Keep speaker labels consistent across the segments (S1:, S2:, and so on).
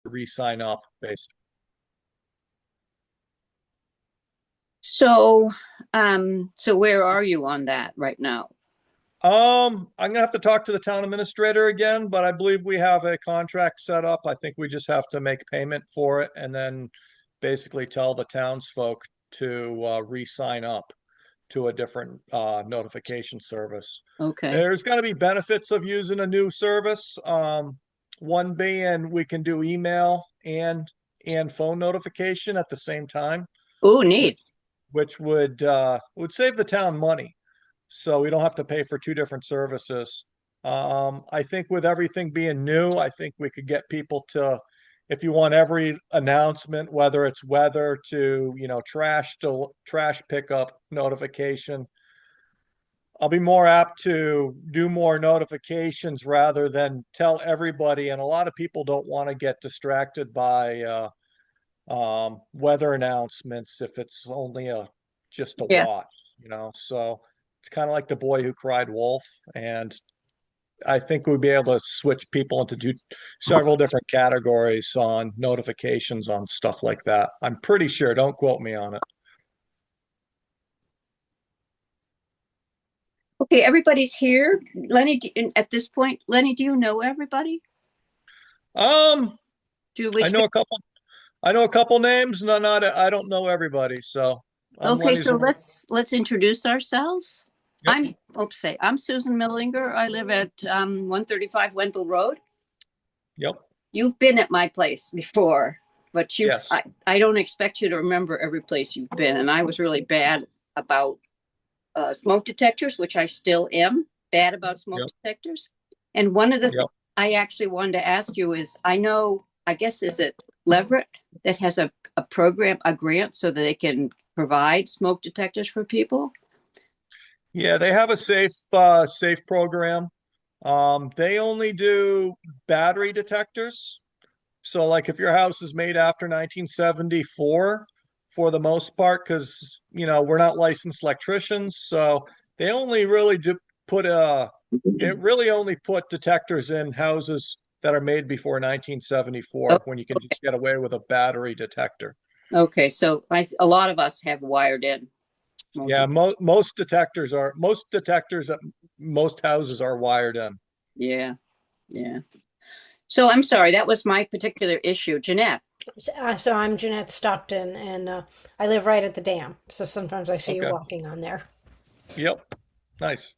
S1: re-sign up, basically.
S2: So, so where are you on that right now?
S1: I'm gonna have to talk to the town administrator again, but I believe we have a contract set up. I think we just have to make payment for it and then basically tell the townsfolk to re-sign up to a different notification service.
S2: Okay.
S1: There's going to be benefits of using a new service. One being we can do email and phone notification at the same time,
S2: Oh,
S1: which
S2: neat.
S1: which would save the town money. So we don't have to pay for two different services. I think with everything being new, I think we could get people to, if you want every announcement, whether it's weather to trash pickup notification, I'll be more apt to do more notifications rather than tell everybody. And a lot of people don't want to get distracted by weather announcements if it's only just a
S2: Yeah.
S1: watch. So it's kind of like the boy who cried wolf. And I think we'd be able to switch people into several different categories on notifications on stuff like that. I'm pretty sure. Don't quote me on it.
S2: Okay, everybody's here. Lenny, at this point, Lenny, do you know everybody?
S1: Um,
S2: Do you
S1: I
S2: wish?
S1: know a couple. I know a couple names. No, not I don't know everybody. So I'm
S2: Okay,
S1: Lenny's
S2: so
S1: one.
S2: let's introduce ourselves.
S1: Yep.
S2: I'm Susan Millinger. I live at 135 Wendell Road.
S1: Yep.
S2: You've been at my place before, but
S1: Yes.
S2: I don't expect you to remember every place you've been. And I was really bad about smoke detectors, which I still am bad about smoke
S1: Yep.
S2: detectors. And one of the things
S1: Yep.
S2: I actually wanted to ask you is I guess, is it Leverett that has a program, a grant so that they can provide smoke detectors for people?
S1: Yeah, they have a safe program. They only do battery detectors. So like if your house is made after 1974, for the most part, because we're not licensed electricians, so they only really do put it really only put detectors in houses that are made before
S2: Oh,
S1: 1974 when you can just get away with a battery detector.
S2: okay. So a lot of us have wired in smoke
S1: Yeah,
S2: detectors.
S1: most detectors at most houses are wired in.
S2: Yeah, yeah. So I'm sorry, that was my particular issue. Jeanette,
S3: So I'm Jeanette Stockton, and I live right at the dam. So sometimes I see you
S1: Okay.
S3: walking on there.
S1: Yep. Nice.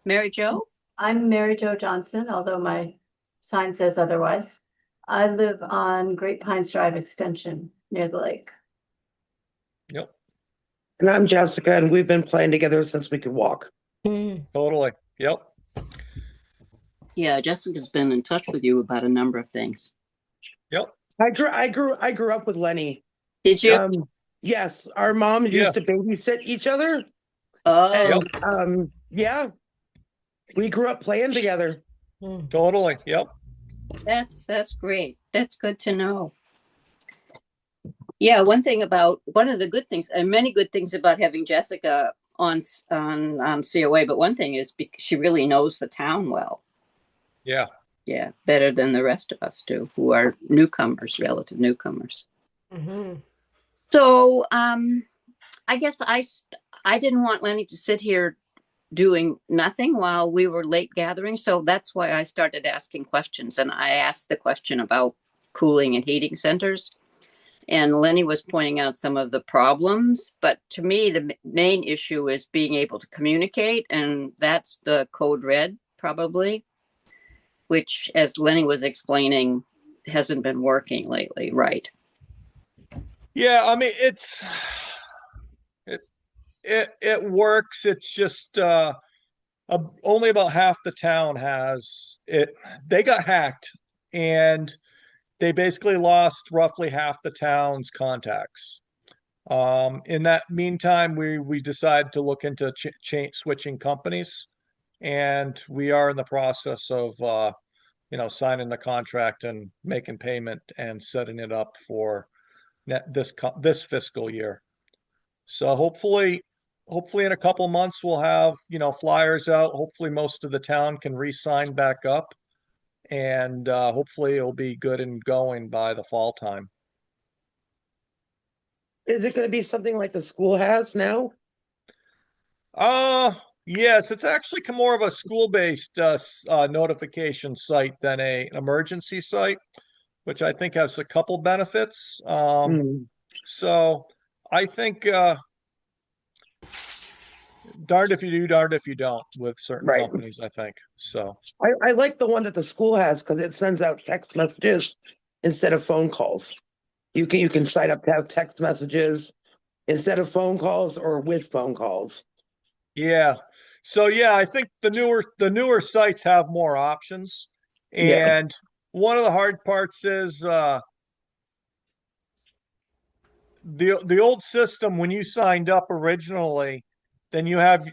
S2: Mary Jo?
S4: I'm Mary Jo Johnson, although my sign says otherwise. I live on Great Pines Drive Extension near the lake.
S1: Yep.
S5: And I'm Jessica, and we've been playing together since we could walk.
S3: Mm.
S1: Totally. Yep.
S2: Yeah, Jessica's been in touch with you about a number of things.
S1: Yep.
S5: I grew up with Lenny.
S2: Did you?
S5: Yes, our moms
S1: Yeah.
S5: used to babysit each other,
S2: Oh,
S1: Yep.
S5: and yeah, we grew up playing together.
S3: Mm.
S1: Totally. Yep.
S2: that's great. That's good to know. Yeah, one of the good things, and many good things about having Jessica on COA, but one thing is she really knows the town well.
S1: Yeah.
S2: Yeah, better than the rest of us do, who are newcomers, relative newcomers.
S3: Hmm.
S2: So, I guess I didn't want Lenny to sit here doing nothing while we were late gathering, so that's why I started asking questions, and I asked the question about cooling and heating centers. And Lenny was pointing out some of the problems, but to me, the main issue is being able to communicate, and that's the code red, probably, which, as Lenny was explaining, hasn't been working lately, right?
S1: Yeah. I mean, it works. It's just only about half the town has it. They got hacked, and they basically lost roughly half the town's contacts. In that meantime, we decided to look into switching companies, and we are in the process of signing the contract and making payment and setting it up for this fiscal year. So hopefully in a couple months we'll have flyers out. Hopefully most of the town can re-sign back up. and hopefully it'll be good and going by the fall time.
S5: Is it going to be something like the school has now?
S1: Uh, yes, it's actually more of a school-based notification site than an emergency site, which I think has a couple benefits.
S5: Mm.
S1: So I think darned if you do, darned if you don't with certain
S5: Right.
S1: companies, I think. So
S5: I like the one that the school has because it sends out text messages instead of phone calls. You can sign up to have text messages instead of phone calls or with phone calls.
S1: yeah. So yeah, I think the newer sites have more options.
S5: Yeah.
S1: And one of the hard parts is the old system when you signed up originally, then you have,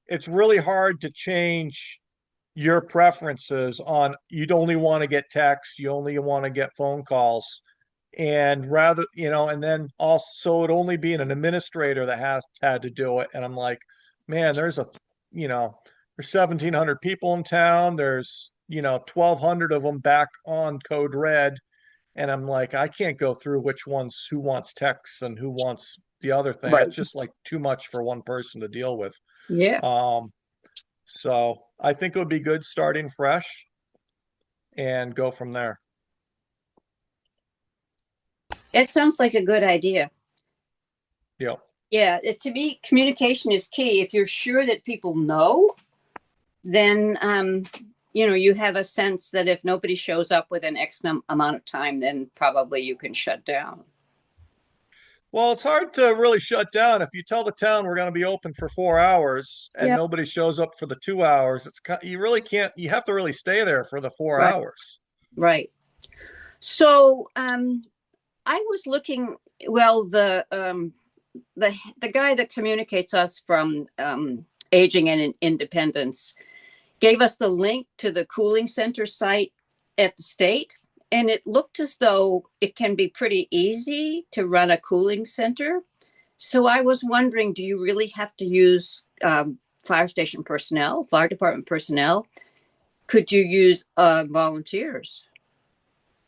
S1: it's really hard to change your preferences on you'd only want to get texts, you only want to get phone calls. And rather, and then also it'd only be an administrator that has had to do it. And I'm like, man, there's 1,700 people in town. There's, 1,200 of them back on Code Red. And I'm like, I can't go through who wants texts and who wants the other thing.
S5: Right.
S1: It's just like too much for one person to deal with.
S2: Yeah.
S1: So I think it would be good starting fresh and go from there.
S2: It sounds like a good idea.
S1: Yeah.
S2: Yeah, to me, communication is key. If you're sure that people know, then you have a sense that if nobody shows up within X amount of time, then probably you can shut down.
S1: Well, it's hard to really shut down if you tell the town we're going to be open for 4 hours and
S2: Yep.
S1: nobody shows up for the 2 hours. You really can't. You have to really stay there for the 4 hours.
S2: Right. So I was looking. Well, the guy that communicates us from Aging and Independence gave us the link to the cooling center site at the state. And it looked as though it can be pretty easy to run a cooling center. So I was wondering, do you really have to use fire station personnel, fire department personnel? Could you use volunteers?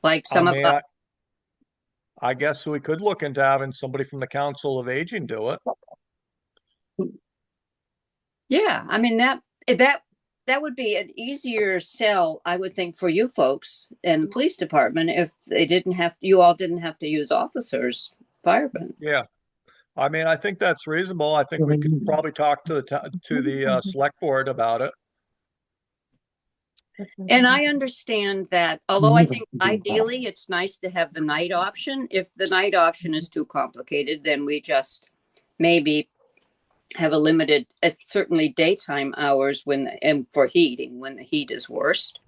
S2: Like some of us?
S1: I guess we could look into having somebody from the Council of Aging do it.
S2: Yeah, I mean that would be an easier sell, I would think, for you folks and the police department if you all didn't have to use officers, firemen.
S1: Yeah. I mean, I think that's reasonable. I think we could probably talk to the select board about it.
S2: And I understand that, although I think ideally it's nice to have the night option. If the night option is too complicated, then we just maybe have a limited, certainly daytime hours and for heating when the heat is worst.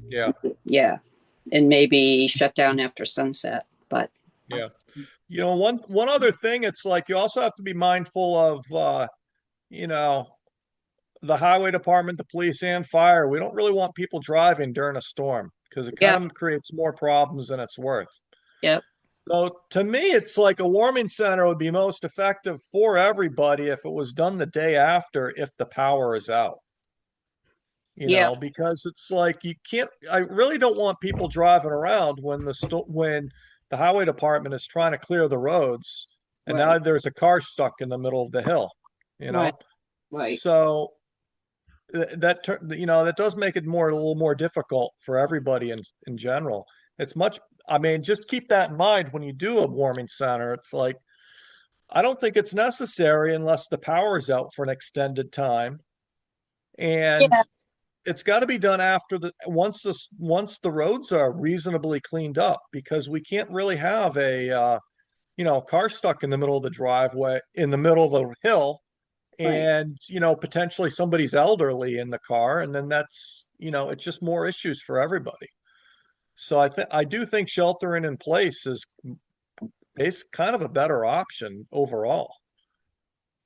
S1: Yeah.
S2: Yeah. And maybe shut down after sunset. But
S1: yeah. One other thing, it's like you also have to be mindful of the highway department, the police, and fire. We don't really want people driving during a storm because it kind of creates more problems than it's worth.
S2: Yep.
S1: So to me, it's like a warming center would be most effective for everybody if it was done the day after, if the power is out. Because it's like I really don't want people driving around when the highway department is trying to clear the roads and now there's a car stuck in the middle of the hill,
S2: Right.
S1: So that does make it a little more difficult for everybody in general. Just keep that in mind when you do a warming center. It's like, I don't think it's necessary unless the power is out for an extended time. And it's got to be done after once the roads are reasonably cleaned up, because we can't really have a car stuck in the middle of the driveway, in the middle of a hill. And, potentially somebody's elderly in the car, and then that's, it's just more issues for everybody. So I do think sheltering in place is kind of a better option overall.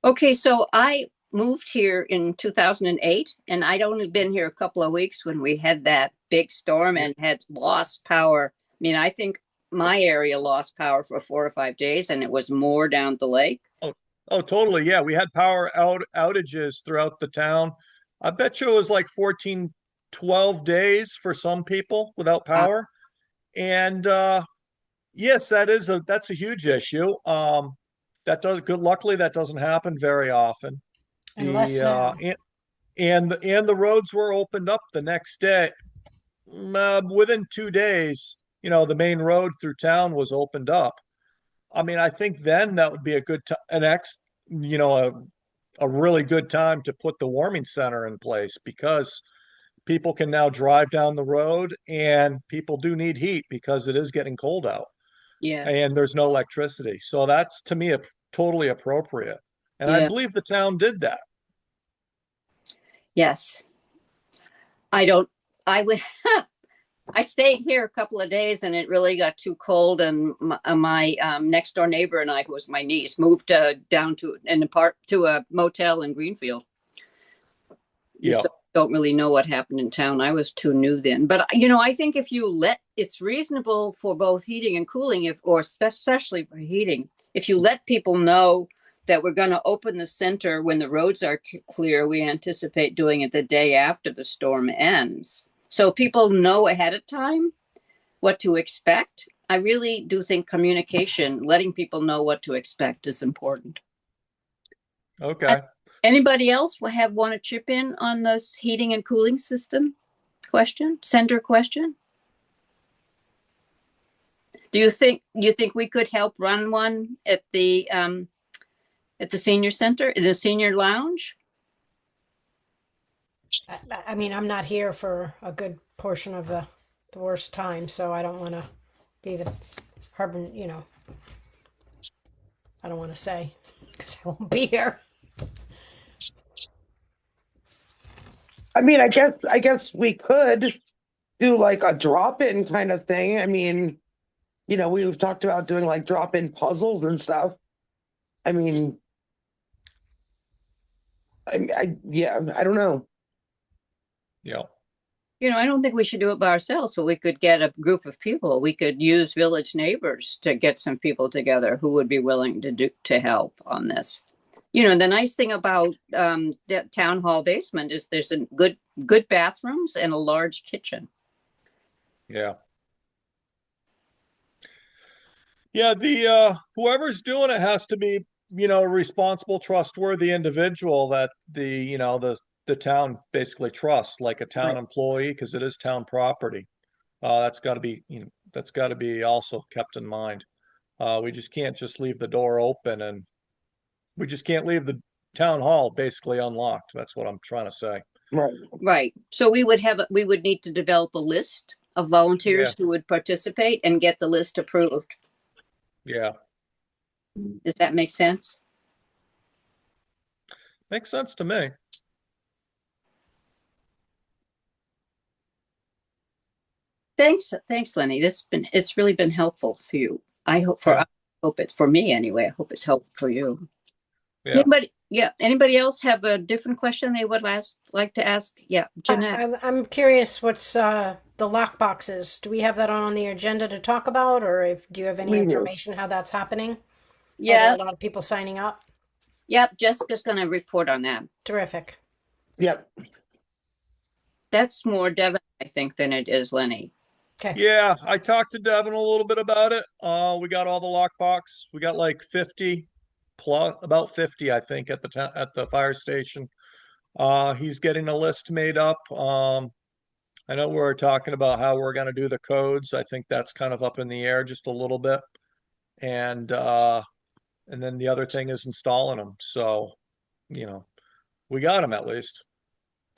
S2: Okay, so I moved here in 2008, and I'd only been here a couple of weeks when we had that big storm and had lost power. I mean, I think my area lost power for 4 or 5 days, and it was more down the lake.
S1: Oh, totally. Yeah, we had power outages throughout the town. I bet you it was like 14, 12 days for some people without power. And yes, that's a huge issue. Luckily that doesn't happen very often.
S3: Unless
S1: The
S3: now.
S1: and the roads were opened up the next day. Within 2 days, the main road through town was opened up. I mean, I think then that would be a good a really good time to put the warming center in place, because people can now drive down the road, and people do need heat because it is getting cold out
S2: Yeah,
S1: and there's no electricity. So that's, to me, totally appropriate. And I
S2: yeah,
S1: believe the town did that.
S2: yes. I don't, I would, I stayed here a couple of days and it really got too cold. And my next door neighbor and I, who was my niece, moved down to a motel in Greenfield.
S1: Yeah.
S2: So I don't really know what happened in town. I was too new then. But, I think if it's reasonable for both heating and cooling, or especially for heating, if you let people know that we're going to open the center when the roads are clear, we anticipate doing it the day after the storm ends. So people know ahead of time what to expect. I really do think communication, letting people know what to expect, is important.
S1: Okay.
S2: Anybody else want to chip in on this heating and cooling system center question? Do you think we could help run one at the senior center, in the senior lounge?
S3: I mean, I'm not here for a good portion of the worst time, so I don't want to be the harbin, I don't want to say, because I won't be here.
S5: I mean, I guess we could do like a drop-in kind of thing. I mean, we've talked about doing like drop-in puzzles and stuff. I mean, yeah, I don't know.
S1: Yeah.
S2: I don't think we should do it by ourselves, but we could get a group of people. We could use Village Neighbors to get some people together who would be willing to help on this. The nice thing about the town hall basement is there's a good bathrooms and a large kitchen.
S1: Yeah. Yeah, the whoever's doing it has to be, a responsible, trustworthy individual that the town basically trusts, like a town employee, because it is town property. That's got to be also kept in mind. We just can't just leave the door open, and we just can't leave the town hall basically unlocked. That's what I'm trying to say.
S5: Right.
S2: Right. So we would need to develop a list of volunteers who would participate and get the list approved.
S1: Yeah.
S2: Does that make sense?
S1: Makes sense to me.
S2: Thanks, Lenny. It's really been helpful for you. I hope it's for me anyway. I hope it's helpful for you.
S1: Yeah.
S2: Anybody else have a different question they would like to ask? Yeah, Jeanette.
S3: I'm curious, what's the lock boxes? Do we have that on the agenda to talk about, or do you have any information how that's happening?
S2: Yeah.
S3: Are there a lot of people signing up?
S2: Yep, Jessica's going to report on that.
S3: Terrific.
S5: Yep.
S2: That's more Devin, I think, than it is Lenny.
S3: Okay.
S1: Yeah, I talked to Devin a little bit about it. We got all the lockbox. We got like 50 plus, about 50, I think, at the fire station. He's getting a list made up. I know we're talking about how we're going to do the codes. I think that's kind of up in the air just a little bit. And then the other thing is installing them. So, we got them at least.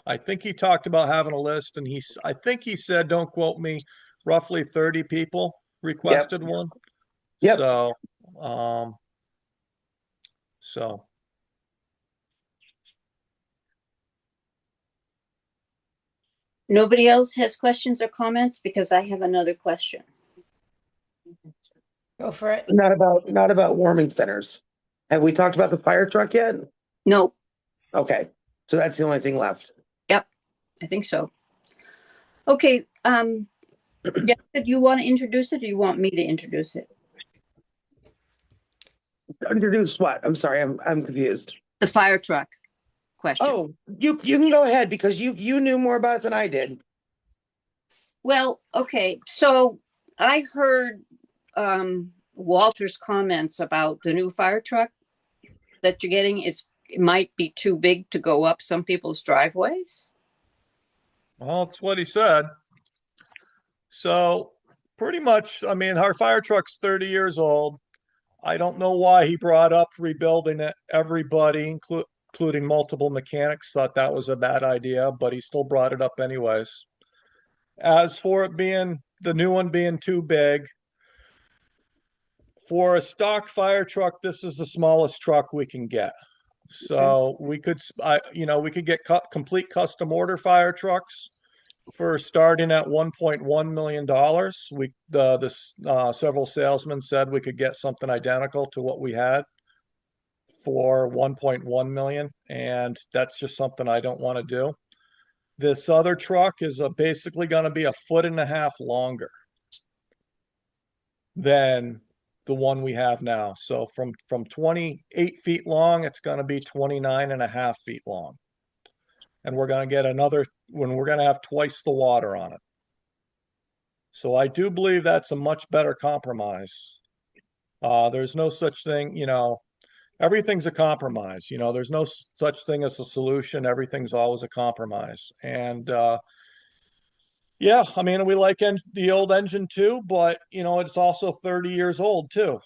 S1: I think he talked about having a list, and I think he said, don't quote me, roughly 30 people requested one.
S5: Yep.
S1: So,
S2: Nobody else has questions or comments, because I have another question.
S3: Go for it.
S5: Not about warming centers. Have we talked about the fire truck yet?
S2: No,
S5: Okay. So that's the only thing left.
S2: I think so. Okay. Jessica, do you want to introduce it, or do you want me to introduce it?
S5: Introduce what? I'm sorry, I'm confused.
S2: The fire truck question.
S5: Oh, you can go ahead, because you knew more about it than I did.
S2: Well, okay, so I heard Walter's comments about the new fire truck that you're getting. It might be too big to go up some people's driveways.
S1: Well, that's what he said. So pretty much, I mean, our fire truck's 30 years old. I don't know why he brought up rebuilding it. Everybody, including multiple mechanics, thought that was a bad idea, but he still brought it up anyways. As for it being the new one being too big, for a stock fire truck, this is the smallest truck we can get. So we could, we could get complete custom order fire trucks for starting at $1.1 million. Several salesmen said we could get something identical to what we had for 1.1 million, and that's just something I don't want to do. This other truck is basically going to be 1.5 feet longer than the one we have now. So from 28 feet long, it's going to be 29.5 feet long. And we're going to get we're going to have twice the water on it. So I do believe that's a much better compromise. There's no such thing, everything's a compromise. There's no such thing as a solution. Everything's always a compromise. And yeah, I mean, we like the old engine too, but it's also 30 years old too.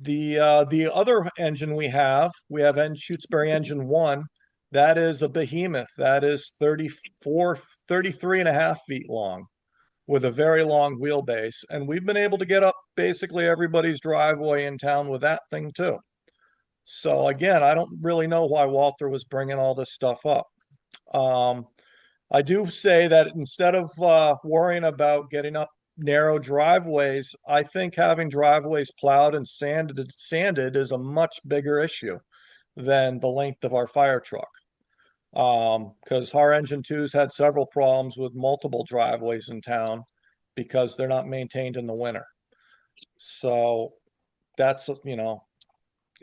S1: The other engine we have Shutesbury Engine 1. That is a behemoth. That is 33.5 feet long with a very long wheelbase. And we've been able to get up basically everybody's driveway in town with that thing too. So again, I don't really know why Walter was bringing all this stuff up. I do say that instead of worrying about getting up narrow driveways, I think having driveways plowed and sanded is a much bigger issue than the length of our fire truck. Because our Engine 2's had several problems with multiple driveways in town because they're not maintained in the winter. So that's,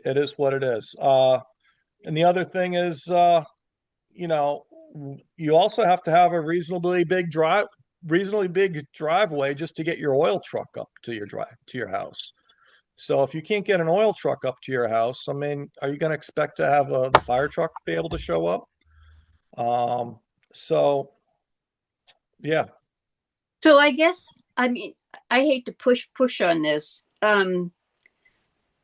S1: it is what it is. And the other thing is, you also have to have a reasonably big driveway just to get your oil truck up to your house. So if you can't get an oil truck up to your house, I mean, are you going to expect to have the fire truck be able to show up? So yeah.
S2: So I guess, I mean, I hate to push on this.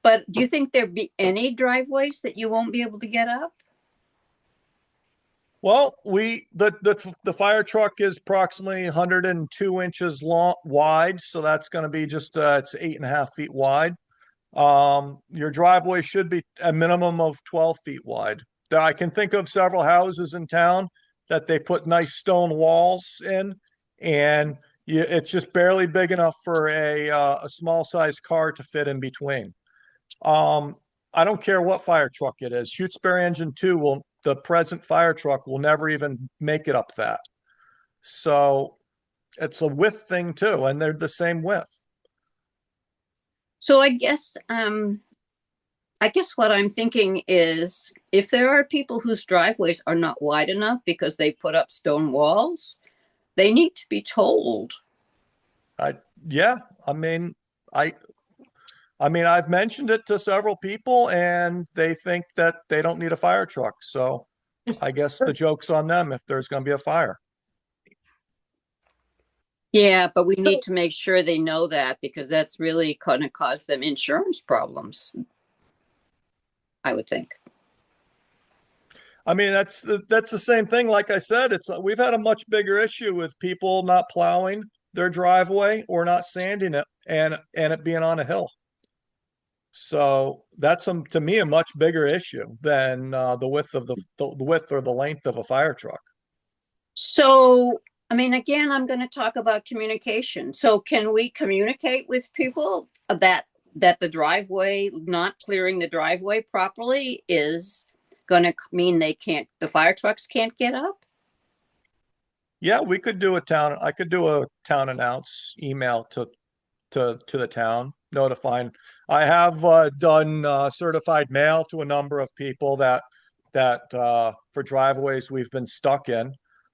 S2: But do you think there'd be any driveways that you won't be able to get up?
S1: Well, the fire truck is approximately 102 inches wide, so that's going to be just it's 8.5 feet wide. Your driveway should be a minimum of 12 feet wide. I can think of several houses in town that they put nice stone walls in, and it's just barely big enough for a small sized car to fit in between. I don't care what fire truck it is. Shutesbury Engine 2 the present fire truck will never even make it up that. So it's a width thing too, and they're the same width.
S2: So I guess what I'm thinking is if there are people whose driveways are not wide enough because they put up stone walls, they need to be told.
S1: Yeah, I mean, I've mentioned it to several people and they think that they don't need a fire truck. So I guess the joke's on them if there's going to be a fire.
S2: Yeah, but we need to make sure they know that because that's really going to cause them insurance problems, I would think.
S1: I mean, that's the same thing. Like I said, we've had a much bigger issue with people not plowing their driveway or not sanding it and it being on a hill. So that's to me a much bigger issue than the width of the width or the length of a fire truck.
S2: So, I mean, again, I'm going to talk about communication. So, can we communicate with people that the driveway, not clearing the driveway properly, is going to mean the fire trucks can't get up?
S1: Yeah, I could do a town announce email to the town notifying. I have done certified mail to a number of people that for driveways we've been stuck in.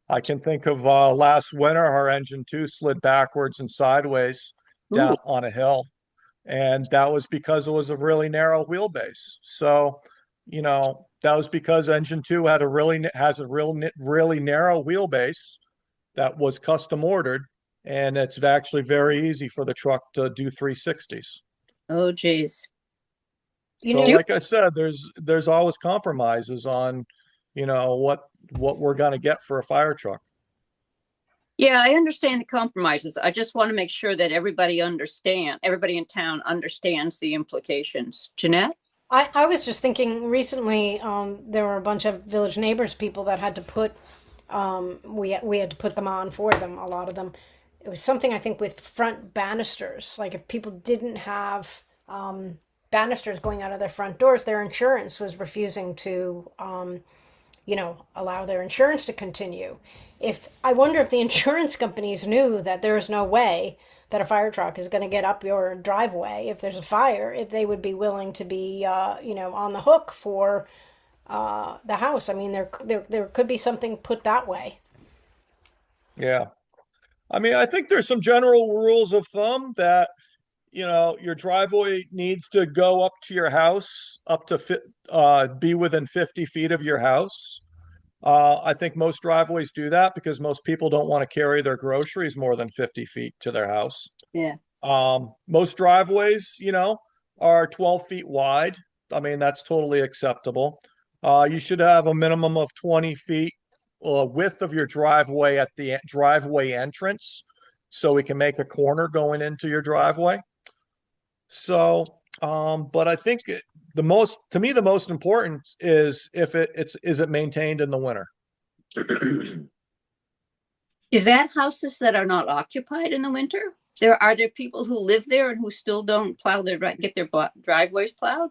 S1: I can think of last winter, our engine two slid backwards and sideways
S2: Ooh,
S1: down on a hill. And that was because it was a really narrow wheelbase. So, that was because engine two has a really narrow wheelbase that was custom ordered, and it's actually very easy for the truck to do 360s.
S2: oh, geez.
S3: You
S1: So,
S3: know,
S1: like I said, there's always compromises on, what we're gonna get for a fire truck.
S2: Yeah, I understand the compromises. I just want to make sure that everybody in town understands the implications. Jeanette?
S3: I was just thinking recently, there were a bunch of Village Neighbors people that had to put, we had to put them on for them, a lot of them. It was something I think with front banisters. Like if people didn't have banisters going out of their front doors, their insurance was refusing to allow their insurance to continue. If I wonder if the insurance companies knew that there is no way that a fire truck is going to get up your driveway if there's a fire, if they would be willing to be, on the hook for the house. I mean, there could be something put that way.
S1: Yeah. I mean, I think there's some general rules of thumb that, your driveway needs to go up to your house, be within 50 feet of your house. I think most driveways do that because most people don't want to carry their groceries more than 50 feet to their house.
S2: Yeah.
S1: Most driveways, are 12 feet wide. I mean, that's totally acceptable. You should have a minimum of 20 feet width of your driveway at the driveway entrance so we can make a corner going into your driveway. So, but I think to me, the most important is if is it maintained in the winter?
S2: Is that houses that are not occupied in the winter? Are there people who live there and who still don't get their driveways plowed?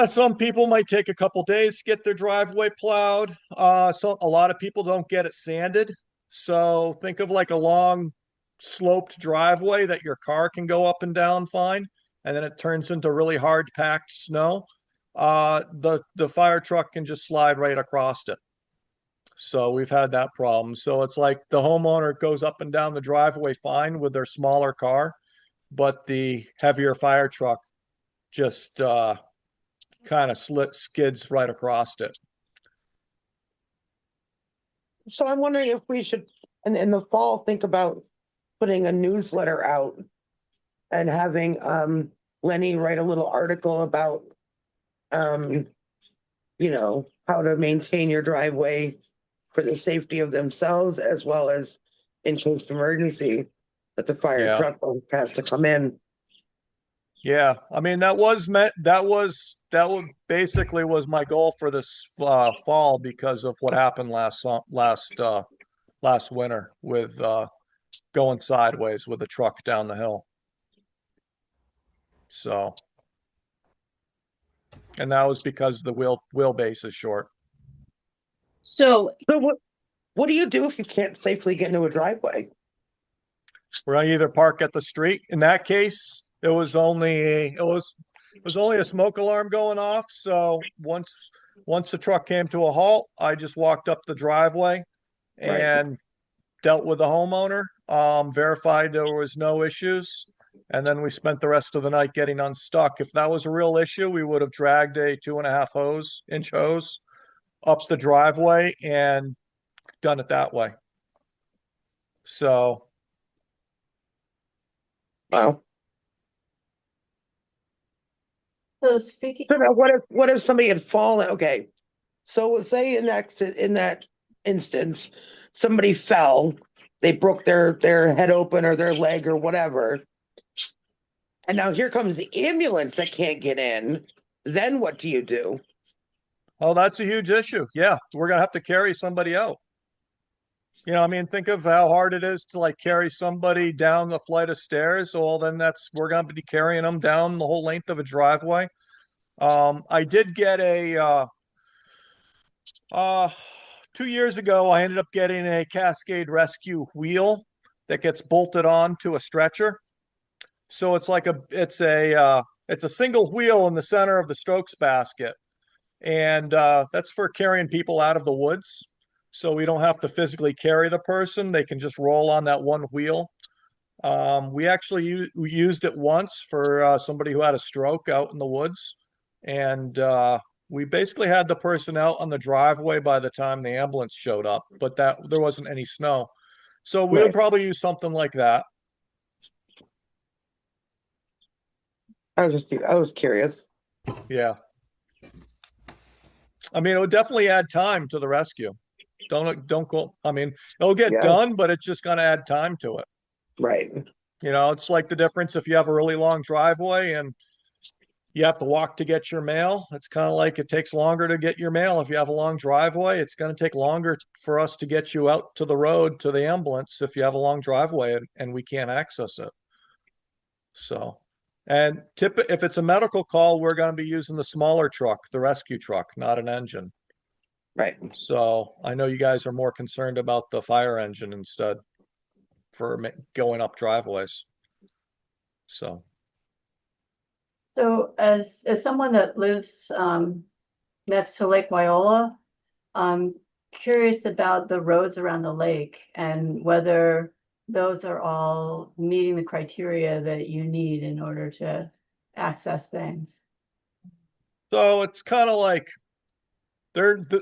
S1: Some people might take a couple days to get their driveway plowed. So a lot of people don't get it sanded. So think of like a long sloped driveway that your car can go up and down fine, and then it turns into really hard packed snow. The fire truck can just slide right across it. So we've had that problem. So it's like the homeowner goes up and down the driveway fine with their smaller car, but the heavier fire truck just kind of skids right across it.
S5: So I'm wondering if we should, in the fall, think about putting a newsletter out and having Lenny write a little article about how to maintain your driveway for the safety of themselves as well as in case of emergency that the fire
S1: Yeah.
S5: truck has to come in.
S1: Yeah, I mean basically was my goal for this fall because of what happened last winter with going sideways with the truck down the hill. So, and that was because the wheelbase is short.
S2: So
S5: So what do you do if you can't safely get into a driveway?
S1: We're gonna either park at the street. In that case, it was only a smoke alarm going off. So once the truck came to a halt, I just walked up the driveway and dealt with the homeowner, verified there was no issues, and then we spent the rest of the night getting unstuck. If that was a real issue, we would have dragged a 2.5-inch hose up the driveway and done it that way. So,
S5: Wow.
S4: So speaking,
S5: So now what if somebody had fallen? Okay, so say in that instance, somebody fell, they broke their head open or their leg or whatever, and now here comes the ambulance that can't get in. Then what do you do?
S1: oh, that's a huge issue. Yeah, we're gonna have to carry somebody out. I mean, think of how hard it is to like carry somebody down the flight of stairs. Well, then we're gonna be carrying them down the whole length of a driveway. I did get uh 2 years ago, I ended up getting a Cascade Rescue wheel that gets bolted on to a stretcher. So it's a single wheel in the center of the Stokes basket, and that's for carrying people out of the woods. so we don't have to physically carry the person. They can just roll on that one wheel. We actually we used it once for somebody who had a stroke out in the woods, and we basically had the person out on the driveway by the time the ambulance showed up, but that there wasn't any snow. So we would
S5: Right.
S1: probably use something like that.
S5: I was curious.
S1: Yeah. I mean, it would definitely add time to the rescue. Don't go, I mean, it'll get
S5: Yeah.
S1: done, but it's just gonna add time to it.
S5: Right.
S1: You know, it's like the difference if you have a really long driveway and you have to walk to get your mail. It's kind of like it takes longer to get your mail. If you have a long driveway, it's going to take longer for us to get you out to the road to the ambulance if you have a long driveway and we can't access it. So, and if it's a medical call, we're going to be using the smaller truck, the rescue truck, not an engine.
S5: Right.
S1: So I know you guys are more concerned about the fire engine instead for going up driveways. So.
S4: So as someone that lives next to Lake Wyola, I'm curious about the roads around the lake and whether those are all meeting the criteria that you need in order to access things.
S1: So it's kind of like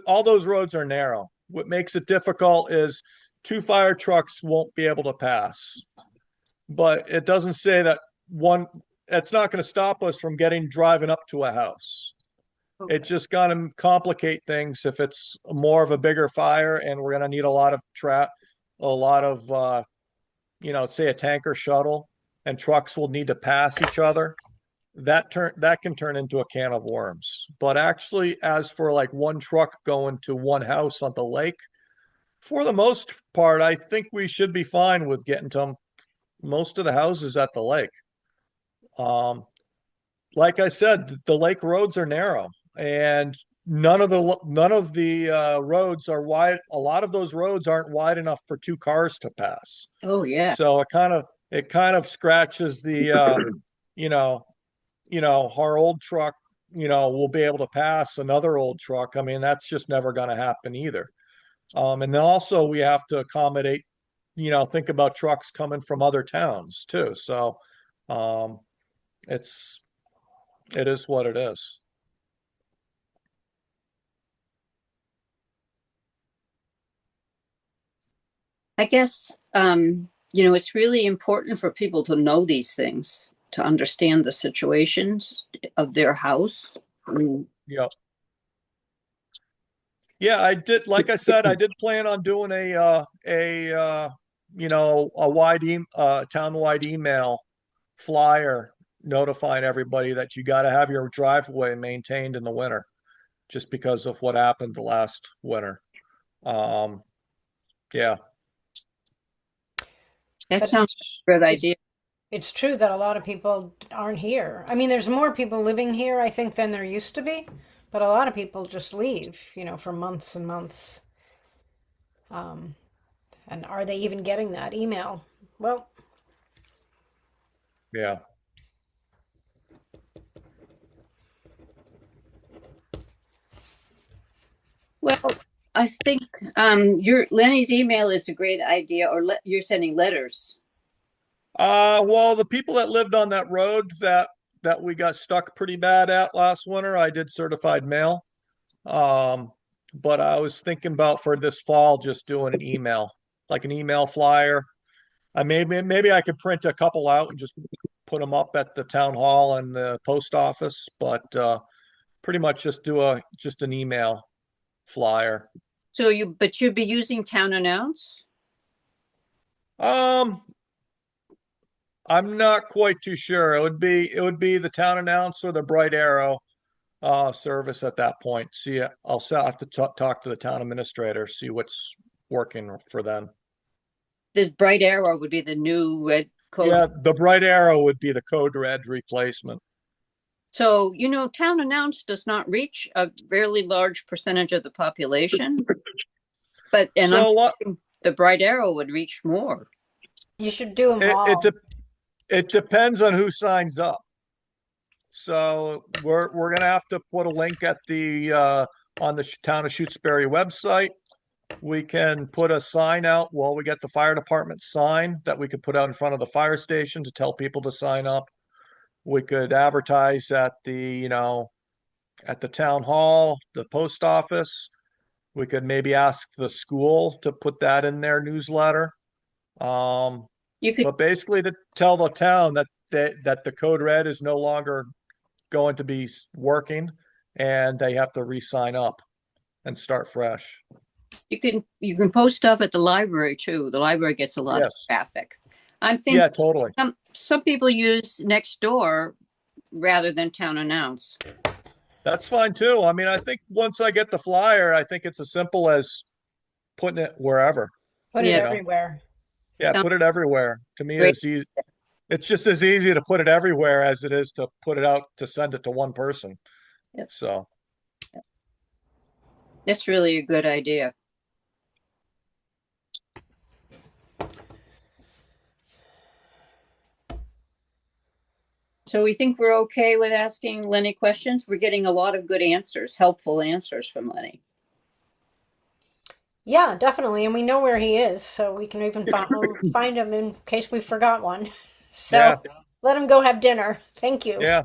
S1: all those roads are narrow. What makes it difficult is two fire trucks won't be able to pass. But it doesn't say that it's not going to stop us from driving up to a house.
S4: Okay.
S1: It's just going to complicate things if it's more of a bigger fire and we're going to need a lot of say a tanker shuttle and trucks will need to pass each other. That can turn into a can of worms. But actually, as for like one truck going to one house on the lake, for the most part, I think we should be fine with getting to most of the houses at the lake. Like I said, the lake roads are narrow and none of the roads are wide. A lot of those roads aren't wide enough for two cars to pass.
S2: Oh, yeah.
S1: So it kind of scratches the our old truck, will be able to pass another old truck. I mean, that's just never going to happen either. And then also we have to accommodate, think about trucks coming from other towns too. So, it is what it is.
S2: I guess, it's really important for people to know these things, to understand the situations of their house.
S1: Yeah. Yeah, I did. Like I said, I did plan on doing a town-wide email flyer notifying everybody that you got to have your driveway maintained in the winter, just because of what happened the last winter. Yeah.
S2: That
S3: But
S2: sounds like a good idea.
S3: it's true that a lot of people aren't here. I mean, there's more people living here, I think, than there used to be, but a lot of people just leave, for months and months. And are they even getting that email? Well,
S1: Yeah.
S2: Well, I think your Lenny's email is a great idea, or you're sending letters.
S1: Well, the people that lived on that road that we got stuck pretty bad at last winter, I did certified mail. But I was thinking about for this fall just doing an email, like an email flyer. Maybe I could print a couple out and just put them up at the town hall and the post office, but pretty much just do just an email flyer.
S2: But you'd be using Town Announce?
S1: I'm not quite too sure. It would be the Town Announce or the Bright Arrow service at that point. See, I'll have to talk to the town administrator, see what's working for them.
S2: The Bright Arrow would be the new red code.
S1: Yeah, the Bright Arrow would be the code red replacement.
S2: So, Town Announce does not reach a fairly large percentage of the population. But the Bright Arrow would reach more.
S3: you should do them all.
S1: It depends on who signs up. So we're gonna have to put a link at the on the Town of Shutesbury website. We can put a sign out while we get the fire department sign that we could put out in front of the fire station to tell people to sign up. We could advertise at at the town hall, the post office. We could maybe ask the school to put that in their newsletter.
S2: You could,
S1: But basically to tell the town that the code red is no longer going to be working and they have to re-sign up and start fresh.
S2: you can post stuff at the library too. The library gets a lot of
S1: Yes.
S2: traffic. I'm thinking
S1: Yeah, totally.
S2: some people use Nextdoor rather than Town Announce.
S1: That's fine too. I mean, I think once I get the flyer, I think it's as simple as putting it wherever.
S3: Put it
S2: Yeah.
S3: everywhere.
S1: Yeah,
S2: Sounds
S1: put it everywhere. To me,
S2: great.
S1: it's just as easy to put it everywhere as it is to put it out to send it to one person.
S2: Yep.
S1: So,
S2: That's really a good idea. So we think we're okay with asking Lenny questions. We're getting a lot of good answers, helpful answers from Lenny.
S3: Yeah, definitely. And we know where he is, so we can even find him in case we forgot one. So
S1: Yeah.
S3: let him go have dinner. Thank you.
S1: yeah.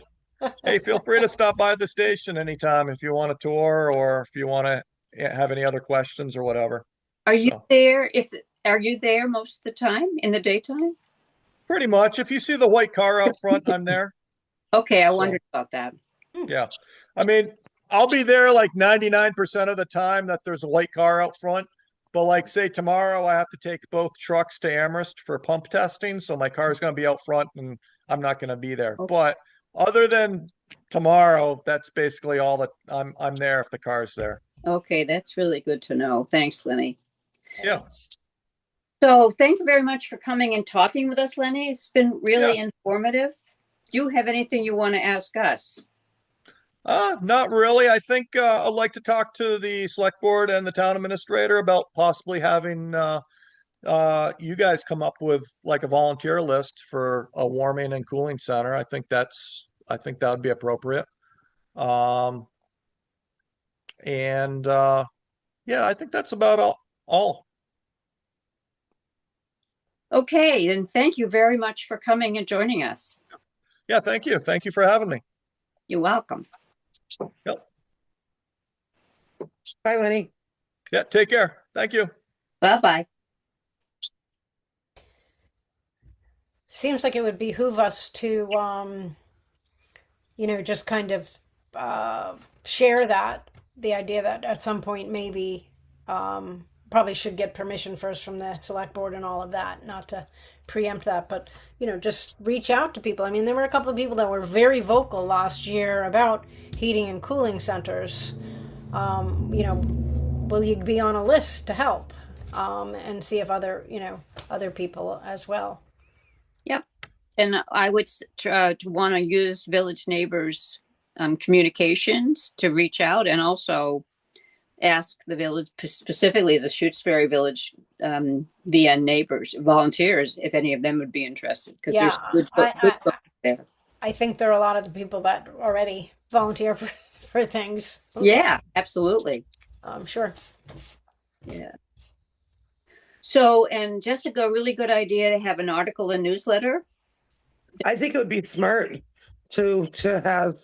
S1: Hey, feel free to stop by the station anytime if you want a tour or if you want to have any other questions or whatever.
S2: Are you
S1: So.
S2: there? Are you there most of the time in the daytime?
S1: Pretty much. If you see the white car out front, I'm there.
S2: Okay, I
S1: So.
S2: wondered about that.
S1: Yeah. I mean, I'll be there like 99% of the time that there's a white car out front. But like say tomorrow I have to take both trucks to Amherst for pump testing, so my car is going to be out front and I'm not going to be there.
S2: Okay.
S1: But other than tomorrow, that's basically all that I'm there if the car's there.
S2: Okay, that's really good to know. Thanks, Lenny.
S1: Yeah.
S2: So thank you very much for coming and talking with us, Lenny. It's been really informative. Do you have anything you want to ask us?
S1: Not really. I think I'd like to talk to the select board and the town administrator about possibly having you guys come up with like a volunteer list for a warming and cooling center. I think that would be appropriate. And yeah, I think that's about all.
S2: Okay, then thank you very much for coming and joining us.
S1: Yeah, thank you. Thank you for having me.
S2: You're welcome.
S1: Yep.
S5: Bye, Lenny.
S1: Yeah, take care. Thank you.
S2: Bye-bye.
S3: Seems like it would behoove us to, just kind of share the idea that at some point maybe probably should get permission first from the select board and all of that, not to preempt that, but just reach out to people. I mean, there were a couple of people that were very vocal last year about heating and cooling centers. Will you be on a list to help and see if other people as well.
S2: Yep. And I would want to use Village Neighbors communications to reach out and also ask the village, specifically the Shutesbury Village VN neighbors, volunteers, if any of them would be interested. Because there's good folks there.
S3: I think there are a lot of the people that already volunteer for things.
S2: Yeah, absolutely.
S3: Sure.
S2: Yeah. So, and Jessica, a really good idea to have an article and newsletter.
S5: I think it would be smart to have,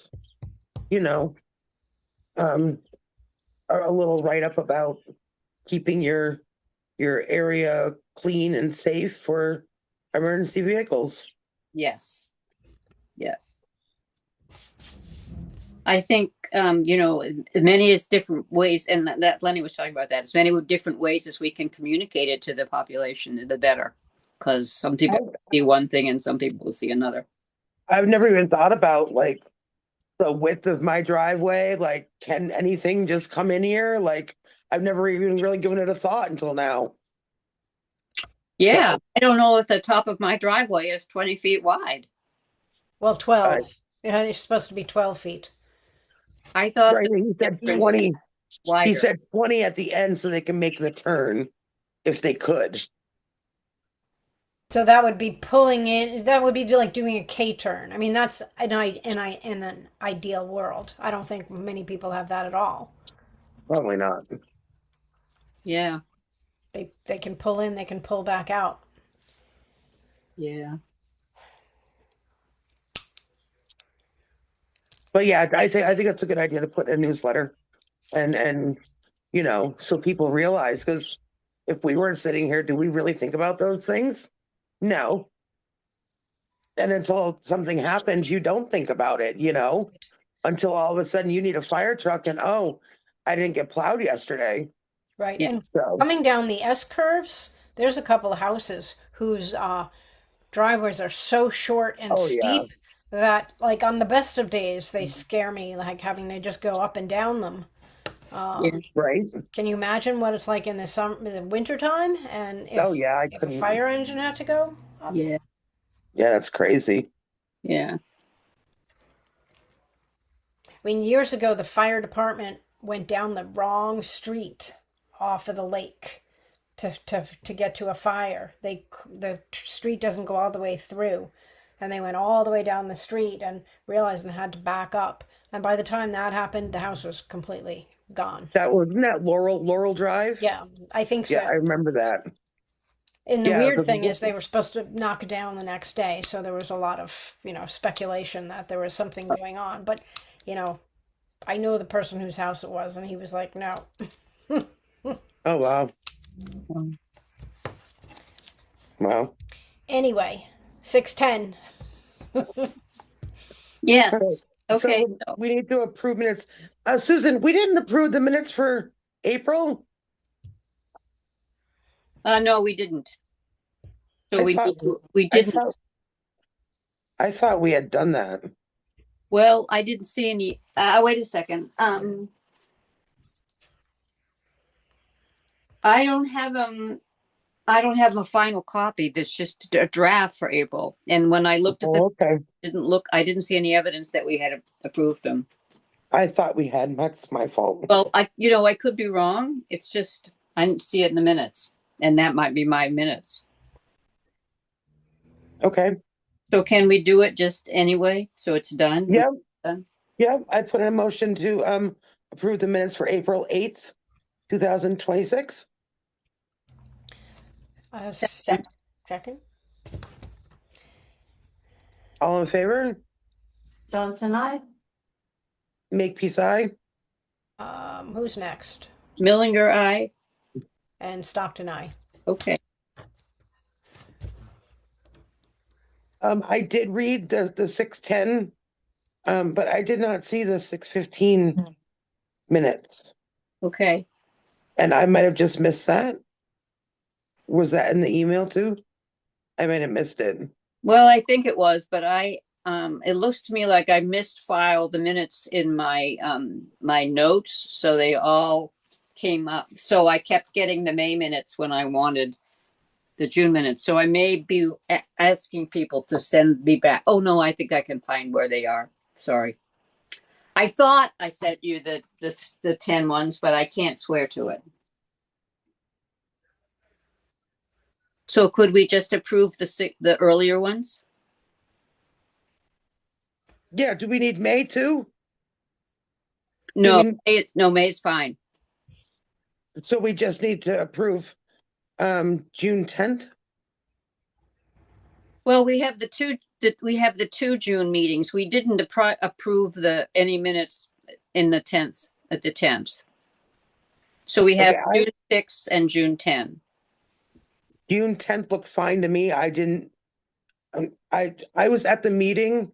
S5: a little write-up about keeping your area clean and safe for emergency vehicles.
S2: Yes. Yes. I think, many is different ways, and that Lenny was talking about that, as many different ways as we can communicate it to the population, the better. Because some people see one thing and some people will see another.
S5: I've never even thought about like the width of my driveway. Like, can anything just come in here? Like, I've never even really given it a thought until now.
S2: Yeah,
S5: So,
S2: I don't know if the top of my driveway is 20 feet wide.
S3: Well, 12. It's supposed to be 12 feet.
S2: I thought
S5: right, he said 20.
S2: wider.
S5: He said 20 at the end so they can make the turn if they could.
S3: So that would be pulling in. That would be like doing a K-turn. I mean, that's in an ideal world. I don't think many people have that at all.
S5: Probably not.
S2: Yeah.
S3: They can pull in, they can pull back out.
S2: Yeah.
S5: But yeah, I think that's a good idea to put in a newsletter, and so people realize, because if we weren't sitting here, do we really think about those things? No. And until something happens, you don't think about it, until all of a sudden you need a fire truck and, oh, I didn't get plowed yesterday.
S3: Right.
S2: Yeah.
S3: And
S5: So,
S3: coming down the S curves, there's a couple of houses whose driveways are so short and
S5: oh yeah,
S3: steep that, like, on the best of days, they scare me, like having to just go up and down them.
S2: Yeah.
S5: right.
S3: Can you imagine what it's like in the winter time? And
S5: Oh yeah, I
S3: if a
S5: couldn't.
S3: fire engine had to go up?
S2: Yeah.
S5: Yeah, that's crazy.
S2: Yeah.
S3: I mean, years ago, the fire department went down the wrong street off of the lake to get to a fire. The street doesn't go all the way through, and they went all the way down the street and realized and had to back up. And by the time that happened, the house was completely gone.
S5: That wasn't that Laurel Drive.
S3: Yeah, I think
S5: Yeah,
S3: so.
S5: I remember that.
S3: And the
S5: Yeah,
S3: weird thing is they were supposed to knock it down the next day, so there was a lot of, speculation that there was something going on. But, I know the person whose house it was, and he was like, no.
S5: oh wow, wow.
S3: Anyway, 6:10.
S2: Yes. Okay.
S5: So we need to approve minutes. Susan, we didn't approve the minutes for April.
S2: No, we didn't. So
S5: I
S2: we
S5: thought-
S2: need to, we
S5: I
S2: didn't.
S5: thought- I thought we had done that.
S2: Well, I didn't see any. Wait a second. I don't have I don't have a final copy. There's just a draft for April. And when I looked at them,
S5: Oh, okay.
S2: I didn't see any evidence that we had approved them.
S5: I thought we had. That's my fault.
S2: Well, I could be wrong. It's just I didn't see it in the minutes, and that might be my minutes.
S5: Okay.
S2: So can we do it just anyway? So it's done?
S5: Yep.
S2: Done?
S5: Yep. I put in a motion to approve the minutes for April 8th, 2026.
S3: Second.
S5: All in favor?
S4: Johnson, I.
S5: Make peace aye.
S3: Who's next?
S2: Millinger, aye.
S3: And Stockton, I.
S2: Okay.
S5: I did read the 6:10, but I did not see the 6:15 minutes,
S2: Okay.
S5: and I might have just missed that. Was that in the email too? I might have missed it.
S2: Well, I think it was, but it looks to me like I misfiled the minutes in my my notes, so they all came up. So I kept getting the May minutes when I wanted the June minutes. So I may be asking people to send me back. Oh no, I think I can find where they are. Sorry. I thought I sent you the 10 ones, but I can't swear to it. So could we just approve the earlier ones?
S5: Yeah. Do we need May too?
S2: No,
S5: we-
S2: May's fine.
S5: So we just need to approve June 10th.
S2: Well, we have the two June meetings. We didn't approve any minutes in the 10th at the 10th. So we have
S5: Okay,
S2: June 6th and June 10.
S5: June 10th looked fine to me. I didn't. I was at the meeting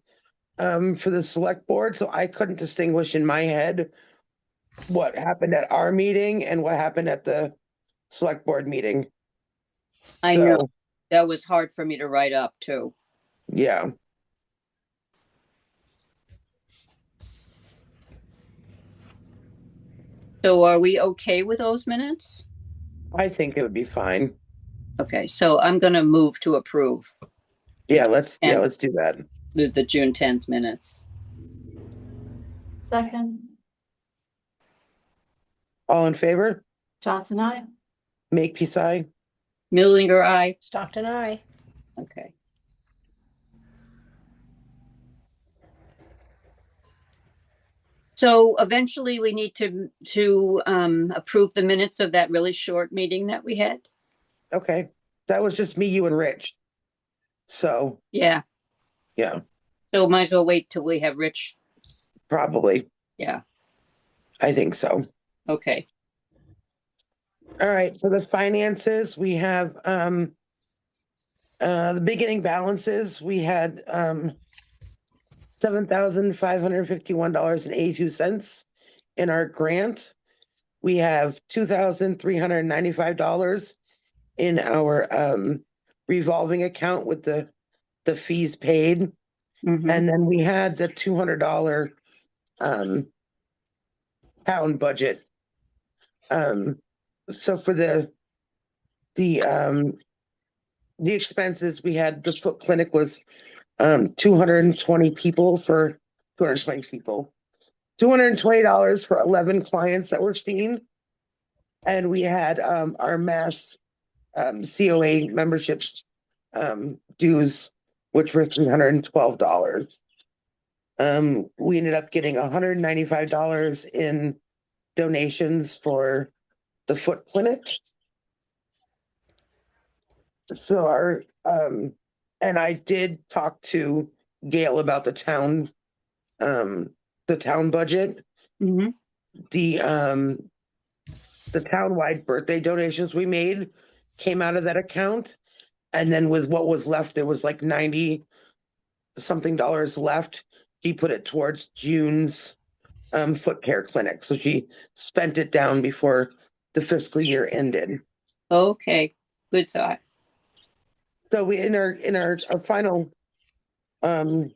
S5: for the select board, so I couldn't distinguish in my head what happened at our meeting and what happened at the select board meeting.
S2: I
S5: So,
S2: know that was hard for me to write up too.
S5: Yeah.
S2: So are we okay with those minutes?
S5: I think it would be fine.
S2: Okay, so I'm going to move to approve
S5: Yeah, let's do that.
S2: the June 10th minutes.
S4: Second.
S5: All in favor?
S4: Johnson, I.
S5: Make peace aye.
S2: Millinger, aye.
S3: Stockton, I.
S2: Okay. So eventually we need to approve the minutes of that really short meeting that we had.
S5: Okay, that was just me, you and Rich. So,
S2: Yeah.
S5: yeah,
S2: So might as well wait till we have Rich.
S5: probably.
S2: Yeah.
S5: I think so.
S2: Okay.
S5: All right, for the finances, we have the beginning balances, we had $7,551.82 in our grant. We have $2,395 in our revolving account with the fees paid.
S2: Mhm.
S5: And then we had the $200 town budget. So for the expenses, we had the foot clinic was 220 people for 220 people. $220 for 11 clients that were seen. And we had our mass COA membership dues, which were $312. We ended up getting $195 in donations for the foot clinic. So our and I did talk to Gail about the town budget.
S2: Mhm.
S5: The townwide birthday donations we made came out of that account. And then with what was left, there was like 90 something dollars left. She put it towards June's foot care clinic. So she spent it down before the fiscal year ended.
S2: Okay. Good thought.
S5: So we in our final in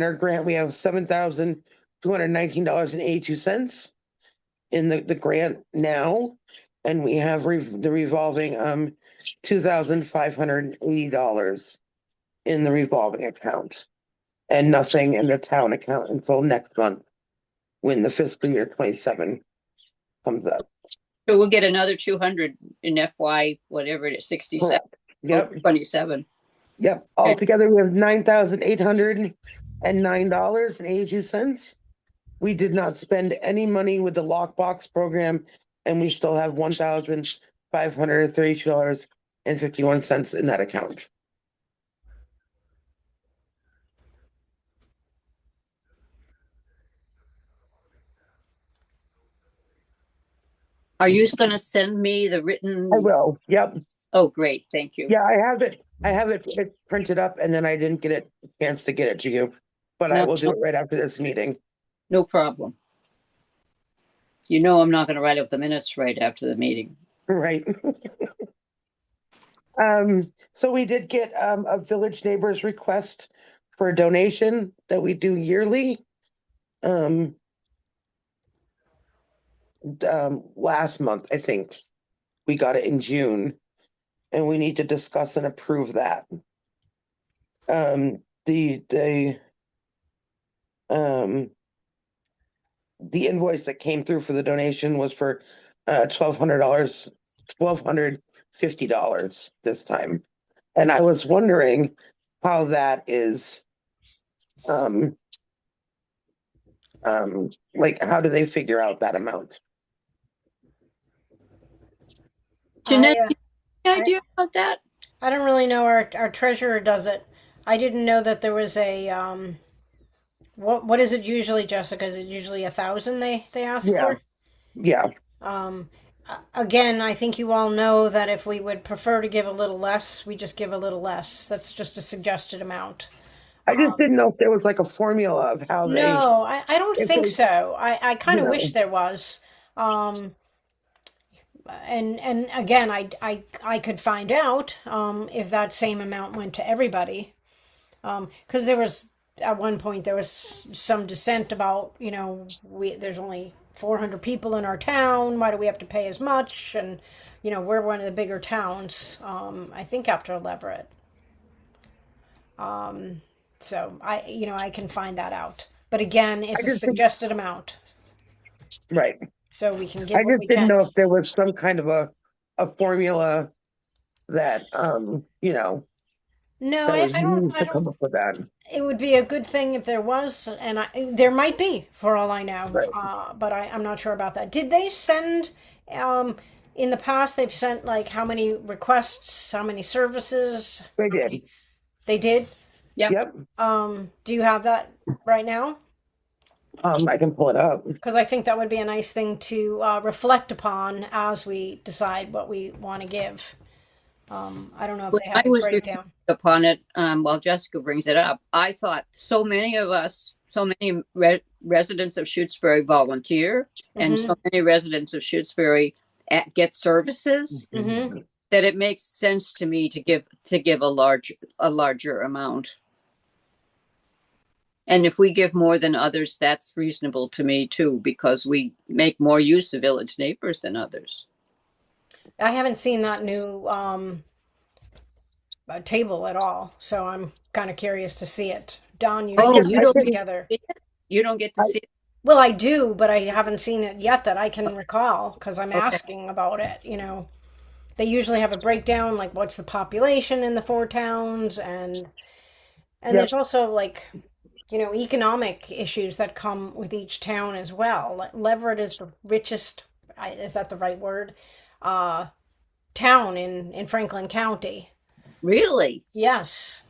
S5: our grant, we have $7,219.82 in the grant now. And we have the revolving $2,580 in the revolving account. And nothing in the town account until next month, when the fiscal year 27 comes up.
S2: So we'll get another 200 in FY, whatever it is, 67,
S5: Correct. Yep.
S2: 27.
S5: Yep. Altogether, we have $9,809.82. We did not spend any money with the lockbox program, and we still have $1,532.51 in that account.
S2: Are you going to send me the written?
S5: I will. Yep.
S2: Oh, great. Thank you.
S5: Yeah, I have it. It's printed up, and then I didn't get a chance to get it to you, but I
S2: No.
S5: will do it right after this meeting.
S2: No problem. You know, I'm not going to write up the minutes right after the meeting.
S5: Right. So we did get a Village Neighbors request for a donation that we do yearly. Last month, I think we got it in June, and we need to discuss and approve that. The invoice that came through for the donation was for $1,250 this time. And I was wondering how that is like, how do they figure out that amount?
S2: Jeanette,
S3: I,
S2: do you have any idea about that?
S3: I don't really know. Our treasurer does it. I didn't know that there was a what is it usually, Jessica? Is it usually 1,000 they ask
S5: Yeah.
S3: for?
S5: Yeah.
S3: Again, I think you all know that if we would prefer to give a little less, we just give a little less. That's just a suggested amount.
S5: I just didn't know if there was like a formula of how they.
S3: No, I don't
S5: if
S3: think
S5: they-
S3: so. I kind of
S5: you know.
S3: wish there was. And again, I could find out if that same amount went to everybody. Because there was at one point there was some dissent about, there's only 400 people in our town. Why do we have to pay as much? And we're one of the bigger towns. I think after Leverett. So I can find that out. But again, it's a
S5: just think-
S3: suggested amount,
S5: Right.
S3: so we can give
S5: I
S3: what
S5: just
S3: we
S5: didn't
S3: can.
S5: know if there was some kind of a formula that
S3: No,
S5: That was
S3: I don't.
S5: me
S3: I
S5: to
S3: don't.
S5: come up with that.
S3: It would be a good thing if there was, and there might be, for all I know.
S5: Right.
S3: But I'm not sure about that. Did they send? Um, in the past, they've sent like how many requests, how many services?
S5: They
S3: How
S5: did.
S3: many, they did.
S2: Yep.
S5: Yep.
S3: Do you have that right now?
S5: I can pull it up.
S3: Because I think that would be a nice thing to reflect upon as we decide what we want to give. I don't know if
S2: When
S3: they
S2: I
S3: have a
S2: was reflecting
S3: breakdown.
S2: upon it, while Jessica brings it up, I thought so many of us, so many residents of Shutesbury volunteer, and
S3: Mm-hmm.
S2: so many residents of Shutesbury get services
S3: Mm-hmm.
S2: that it makes sense to me to give a larger amount. And if we give more than others, that's reasonable to me too, because we make more use of Village Neighbors than others.
S3: I haven't seen that new table at all, so I'm kind of curious to see it. Don usually
S2: Oh,
S3: puts
S2: you
S3: it
S2: don't get
S3: together.
S2: to see it? You don't get to
S5: I,
S2: see it?
S3: Well, I do, but I haven't seen it yet that I can recall because I'm
S2: Okay.
S3: asking about it. They usually have a breakdown, like what's the population in the four towns, and
S5: yep.
S3: there's also like economic issues that come with each town as well. Leverett is the richest, is that the right word? Uh, Town in Franklin County.
S2: Really?
S3: Yes.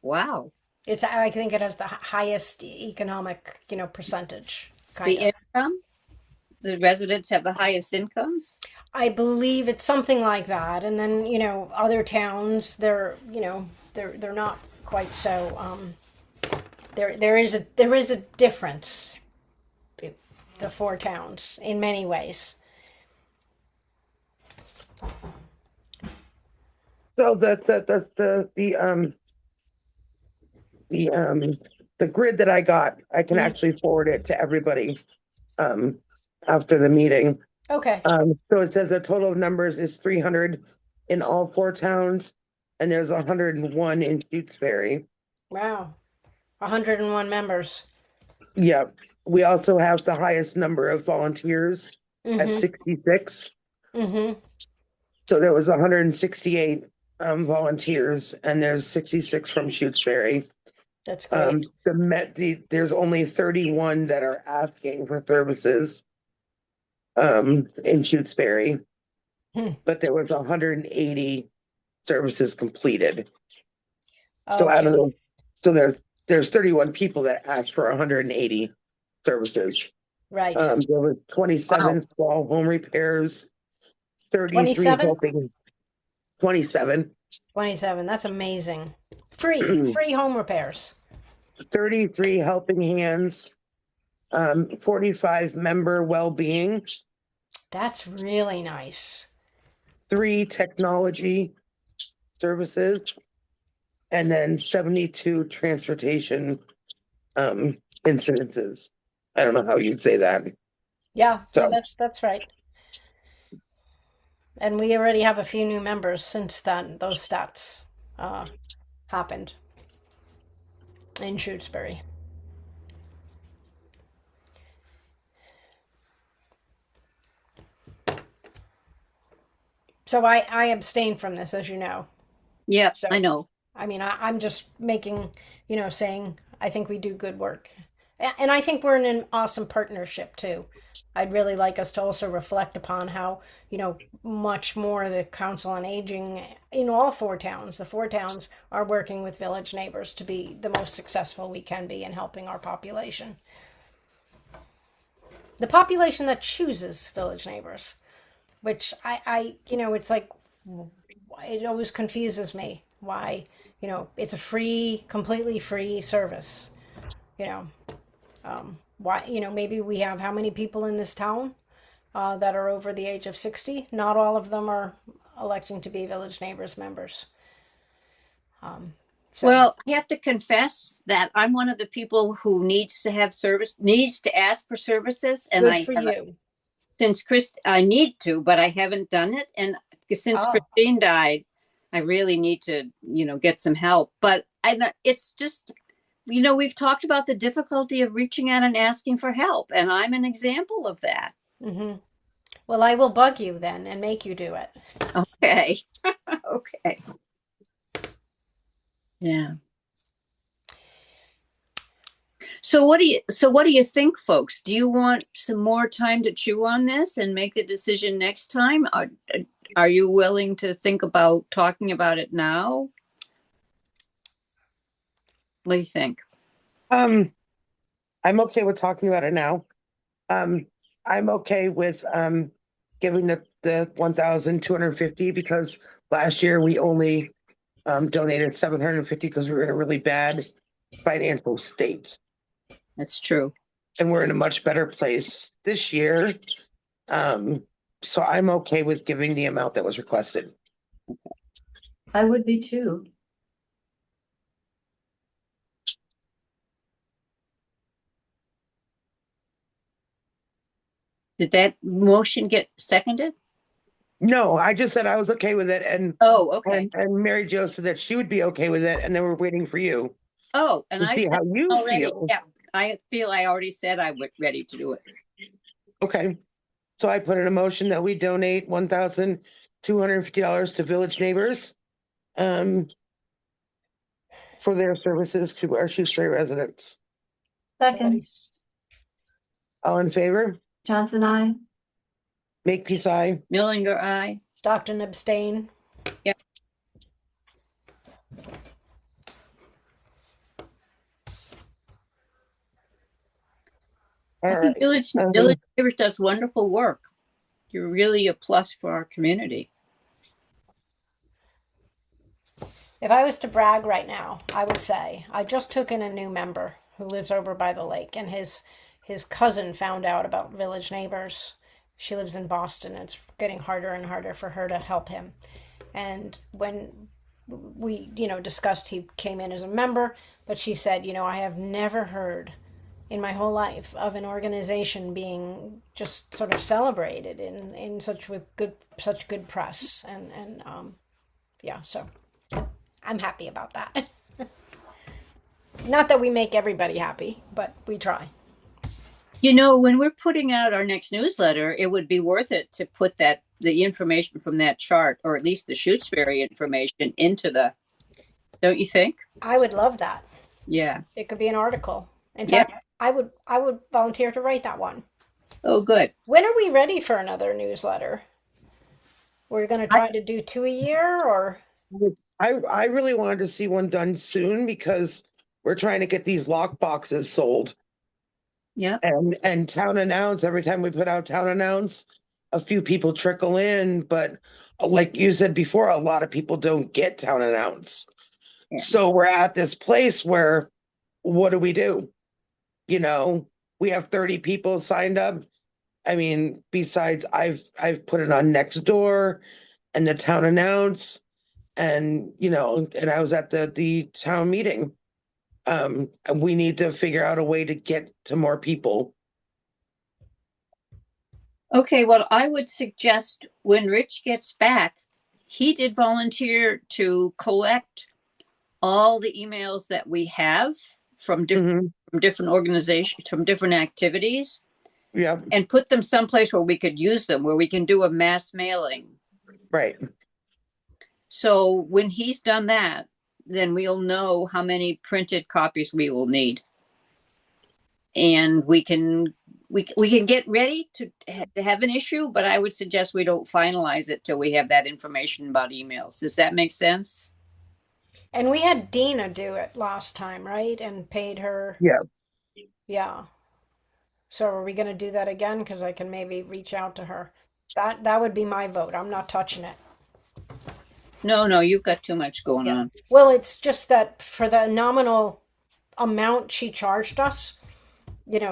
S2: Wow.
S3: I think it has the highest economic, percentage, kind
S2: The
S3: of.
S2: income? The residents have the highest incomes?
S3: I believe it's something like that. And then, other towns, they're not quite so, there is a difference, the four towns in many ways.
S5: So the grid that I got, I can
S3: Mhm.
S5: actually forward it to everybody um after the meeting.
S3: Okay.
S5: So it says the total of numbers is 300 in all four towns, and there's 101 in Shutesbury.
S3: Wow. 101 members.
S5: Yeah. We also have the highest number of volunteers at
S3: Mm-hmm.
S5: 66.
S3: Mm-hmm.
S5: So there was 168 volunteers, and there's 66 from Shutesbury.
S3: That's great.
S5: There's only 31 that are asking for services in Shutesbury,
S3: Hmm.
S5: but there was 180 services completed. So
S3: Okay.
S5: out of those, so there's 31 people that asked for 180 services.
S3: Right.
S5: There was 27
S2: Wow.
S5: small home repairs, 33
S3: 27?
S5: helping, 27,
S3: 27. That's amazing. Free home repairs.
S5: 33 helping hands, 45 member well-being,
S3: That's really nice.
S5: 3 technology services, and then 72 transportation incidences. I don't know how you'd say that.
S3: Yeah, no,
S5: So
S3: that's right. And we already have a few new members since then. Those stats happened in Shutesbury. So I abstain from this, as you know.
S2: Yeah,
S3: So
S2: I know.
S3: I mean, I'm just making, saying I think we do good work. And I think we're in an awesome partnership too. I'd really like us to also reflect upon how, much more the Council on Aging in all four towns, the four towns are working with Village Neighbors to be the most successful we can be in helping our population. The population that chooses Village Neighbors, which it's like, it always confuses me why, it's a completely free service. You know, why, maybe we have how many people in this town that are over the age of 60? Not all of them are electing to be Village Neighbors members. So,
S2: Well, I have to confess that I'm one of the people who needs to ask for services, and
S3: good
S2: I
S3: for
S2: haven't
S3: you.
S2: since I need to, but I haven't done it. And since
S3: Oh,
S2: Christine died, I really need to, get some help. But it's just, we've talked about the difficulty of reaching out and asking for help, and I'm an example of that.
S3: mm-hmm. Well, I will bug you then and make you do it.
S2: Okay. Okay. Yeah. So what do you think, folks? Do you want some more time to chew on this and make the decision next time? Are you willing to think about talking about it now? What do you think?
S5: I'm okay with talking about it now. I'm okay with giving the 1,250 because last year we only donated 750 because we were in a really bad financial state,
S2: That's true.
S5: and we're in a much better place this year. So I'm okay with giving the amount that was requested.
S4: I would be too.
S2: Did that motion get seconded?
S5: No, I just said I was okay with it, and
S2: Oh, okay.
S5: and Mary Jo said that she would be okay with it, and then we're waiting for you
S2: Oh, and
S5: to
S2: I
S5: see
S2: said
S5: how you
S2: already.
S5: feel.
S2: Yeah, I feel I already said I was ready to do it.
S5: Okay, so I put in a motion that we donate $1,250 to Village Neighbors, for their services to our Shrewsbury residents.
S4: Second,
S3: Somebody's
S5: All in favor?
S4: Johnson, I.
S5: Makepeace, aye.
S2: Millinger, aye.
S3: Stockton abstain.
S5: All
S2: I
S5: right.
S2: think Village Neighbors does wonderful work. You're really a plus for our community.
S3: If I was to brag right now, I would say I just took in a new member who lives over by the lake, and his cousin found out about Village Neighbors. She lives in Boston. And it's getting harder and harder for her to help him. And when we, discussed, he came in as a member, but she said, I have never heard in my whole life of an organization being just sort of celebrated in such good press, and yeah, so I'm happy about that. Not that we make everybody happy, but we try.
S2: When we're putting out our next newsletter, it would be worth it to put the information from that chart, or at least the Shutesbury information, into don't you think?
S3: I would love that.
S2: Yeah.
S3: It could be an article. In fact, I would volunteer to write that one.
S2: Oh, good.
S3: When are we ready for another newsletter? We're going to try to do 2 a year, or?
S5: I really wanted to see one done soon because we're trying to get these lock boxes sold.
S2: Yeah.
S5: And Town Announce, every time we put out Town Announce, a few people trickle in, but like you said before, a lot of people don't get Town Announce.
S2: Yeah.
S5: So we're at this place where, what do we do? We have 30 people signed up. I mean, besides I've put it on Nextdoor and the Town Announce, and and I was at the town meeting. And we need to figure out a way to get to more people.
S2: Okay, well, I would suggest when Rich gets back, he did volunteer to collect all the emails that we have from different organizations, from different activities.
S5: Yeah.
S2: And put them someplace where we could use them, where we can do a mass mailing.
S5: Right.
S2: So when he's done that, then we'll know how many printed copies we will need. And we can get ready to have an issue, but I would suggest we don't finalize it till we have that information about emails. Does that make sense?
S3: And we had Dina do it last time, right? And paid her.
S5: Yeah.
S3: Yeah. So are we going to do that again? Because I can maybe reach out to her. That would be my vote. I'm not touching it.
S2: No, you've got too much going on.
S3: Well, it's just that for the nominal amount she charged us,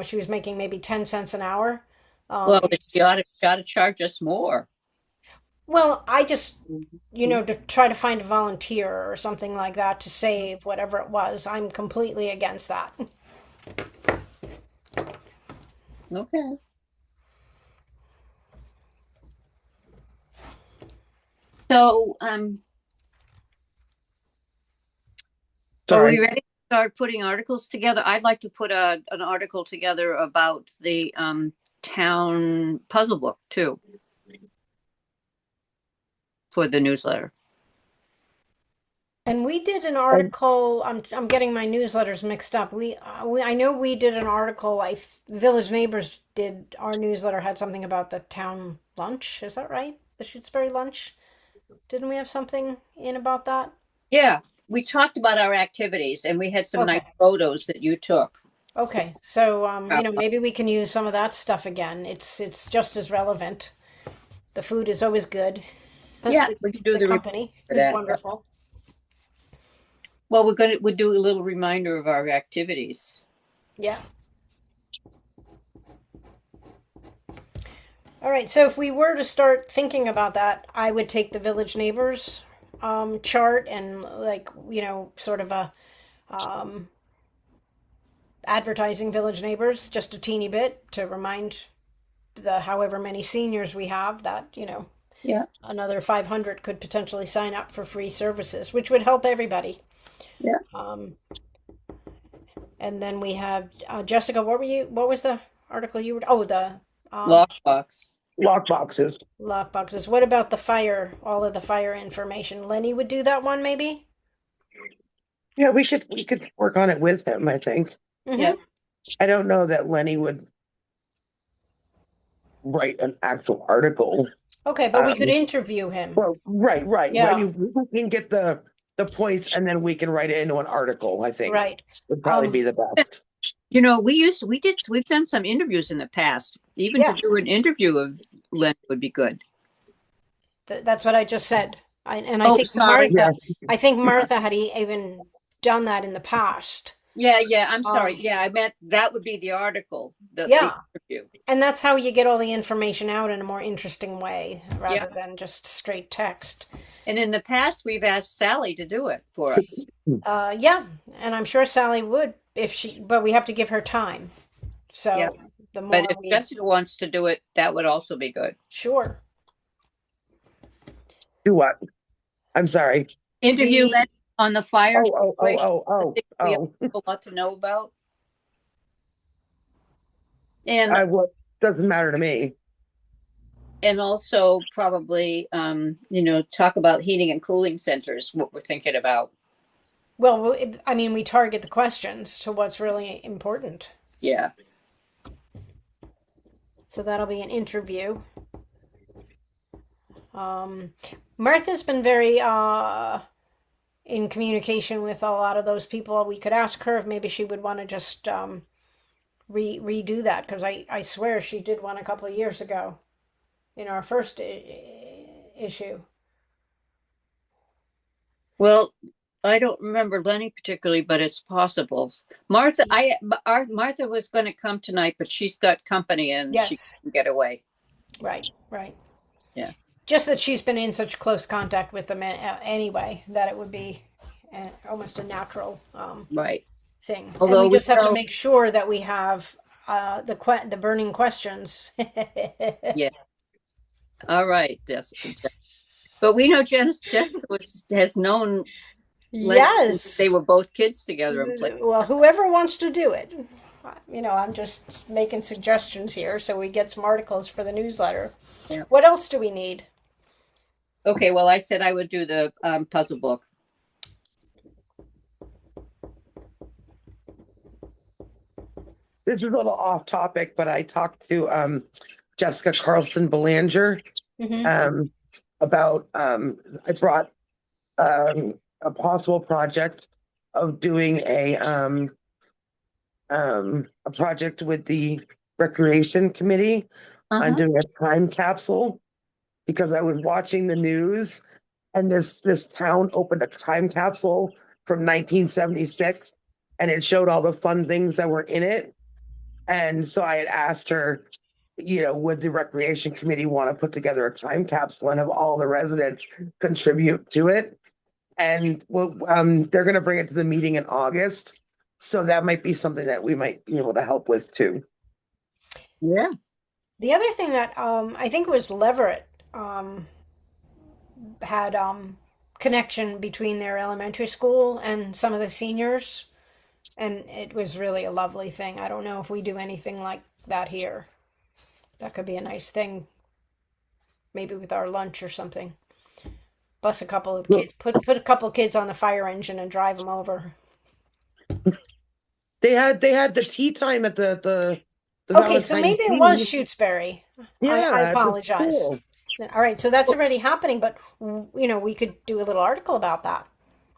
S3: she was making maybe 10 cents an hour.
S2: Well, you ought to charge us more.
S3: Well, I just, to try to find a volunteer or something like that to save whatever it was. I'm completely against that.
S2: Okay. So, are we ready to start putting articles together? I'd like to put an article together about the town puzzle book too, for the newsletter.
S3: And we did an article. I'm getting my newsletters mixed up. I know we did an article. Village Neighbors did our newsletter had something about the town lunch. Is that right? The Shutesbury lunch. Didn't we have something in about that?
S2: Yeah, we talked about our activities and we had some nice
S3: Okay.
S2: photos that you took.
S3: Okay. So maybe we can use some of that stuff again. It's just as relevant. The food is always good.
S2: Yeah,
S3: The,
S2: we can do
S3: the
S2: the
S3: company
S2: for
S3: is
S2: that.
S3: wonderful.
S2: Well, we'll do a little reminder of our activities.
S3: Yeah. All right. So if we were to start thinking about that, I would take the Village Neighbors chart and sort of a um, advertising Village Neighbors just a teeny bit to remind the however many seniors we have that
S2: Yeah,
S3: another 500 could potentially sign up for free services, which would help everybody.
S2: yeah.
S3: And then we have Jessica. What was the article you were? Oh, the
S2: Lockbox.
S5: Lock boxes.
S3: lock boxes. What about the fire? All of the fire information. Lenny would do that one, maybe.
S5: Yeah, we could work on it with him, I think.
S3: Mm-hmm.
S2: Yeah.
S5: I don't know that Lenny would write an actual article.
S3: Okay, but we
S5: Um,
S3: could interview him.
S5: Well, right.
S3: Yeah.
S5: We can get the points and then we can write it into an article, I think.
S3: Right.
S5: Would probably be the best.
S2: We've done some interviews in the past. Even
S3: Yeah.
S2: to do an interview of Len would be good.
S3: That's what I just said. I
S2: Oh,
S3: think
S2: sorry.
S3: Martha. I think Martha had even done that in the past.
S2: Yeah, I'm sorry. Yeah, I meant that would be the article. The
S3: Yeah.
S2: interview.
S3: And that's how you get all the information out in a more interesting way rather than just straight text.
S2: And in the past, we've asked Sally to do it for us.
S3: Yeah, and I'm sure Sally would but we have to give her time. So
S2: Yeah.
S3: the more
S2: But if
S3: we,
S2: Jessica wants to do it, that would also be good.
S3: sure.
S5: Do what? I'm sorry.
S2: Interview
S3: The-
S2: Len on the fire. situation.
S5: Oh.
S2: We have a lot to know about. And
S5: Doesn't matter to me.
S2: also probably talk about heating and cooling centers, what we're thinking about.
S3: Well, I mean, we target the questions to what's really important.
S2: Yeah.
S3: So that'll be an interview. Martha's been very in communication with a lot of those people. We could ask her if maybe she would want to just redo that, because I swear she did one a couple of years ago in our first issue.
S2: Well, I don't remember Lenny particularly, but it's possible. Martha was going to come tonight, but she's got company and she
S3: Yes.
S2: can get away.
S3: Right.
S2: Yeah.
S3: Just that she's been in such close contact with them anyway, that it would be almost a natural
S2: Right.
S3: thing.
S2: Although
S3: and we just have to
S2: know-
S3: make sure that we have the burning questions.
S2: Yeah. All right, Jessica. But we know Jessica has known Lenny
S3: Yes.
S2: since they were both kids together and played.
S3: Well, whoever wants to do it. I'm just making suggestions here so we get some articles for the newsletter.
S2: Yeah.
S3: What else do we need?
S2: Okay, well, I said I would do the puzzle book.
S5: This is a little off topic, but I talked to Jessica Carlson Belanger
S3: Mm-hmm.
S5: about I brought a possible project of doing a project with the Recreation Committee on doing a time capsule, because I was watching the news and this town opened a time capsule from 1976 and it showed all the fun things that were in it. And so I had asked her, would the Recreation Committee want to put together a time capsule and have all the residents contribute to it? And they're going to bring it to the meeting in August. So that might be something that we might be able to help with too.
S2: Yeah.
S3: The other thing that I think was Leverett had connection between their elementary school and some of the seniors, and it was really a lovely thing. I don't know if we do anything like that here. That could be a nice thing, maybe with our lunch or something. Bus a couple of
S5: Well,
S3: kids, put a couple of kids on the fire engine and drive them over.
S5: they had the tea time at the
S3: Okay, so
S5: Valentine's
S3: maybe it was
S5: Tea.
S3: Shutesbury. I
S5: Yeah, at the
S3: apologize.
S5: school.
S3: All right, so that's already happening, but we could do a little article about that.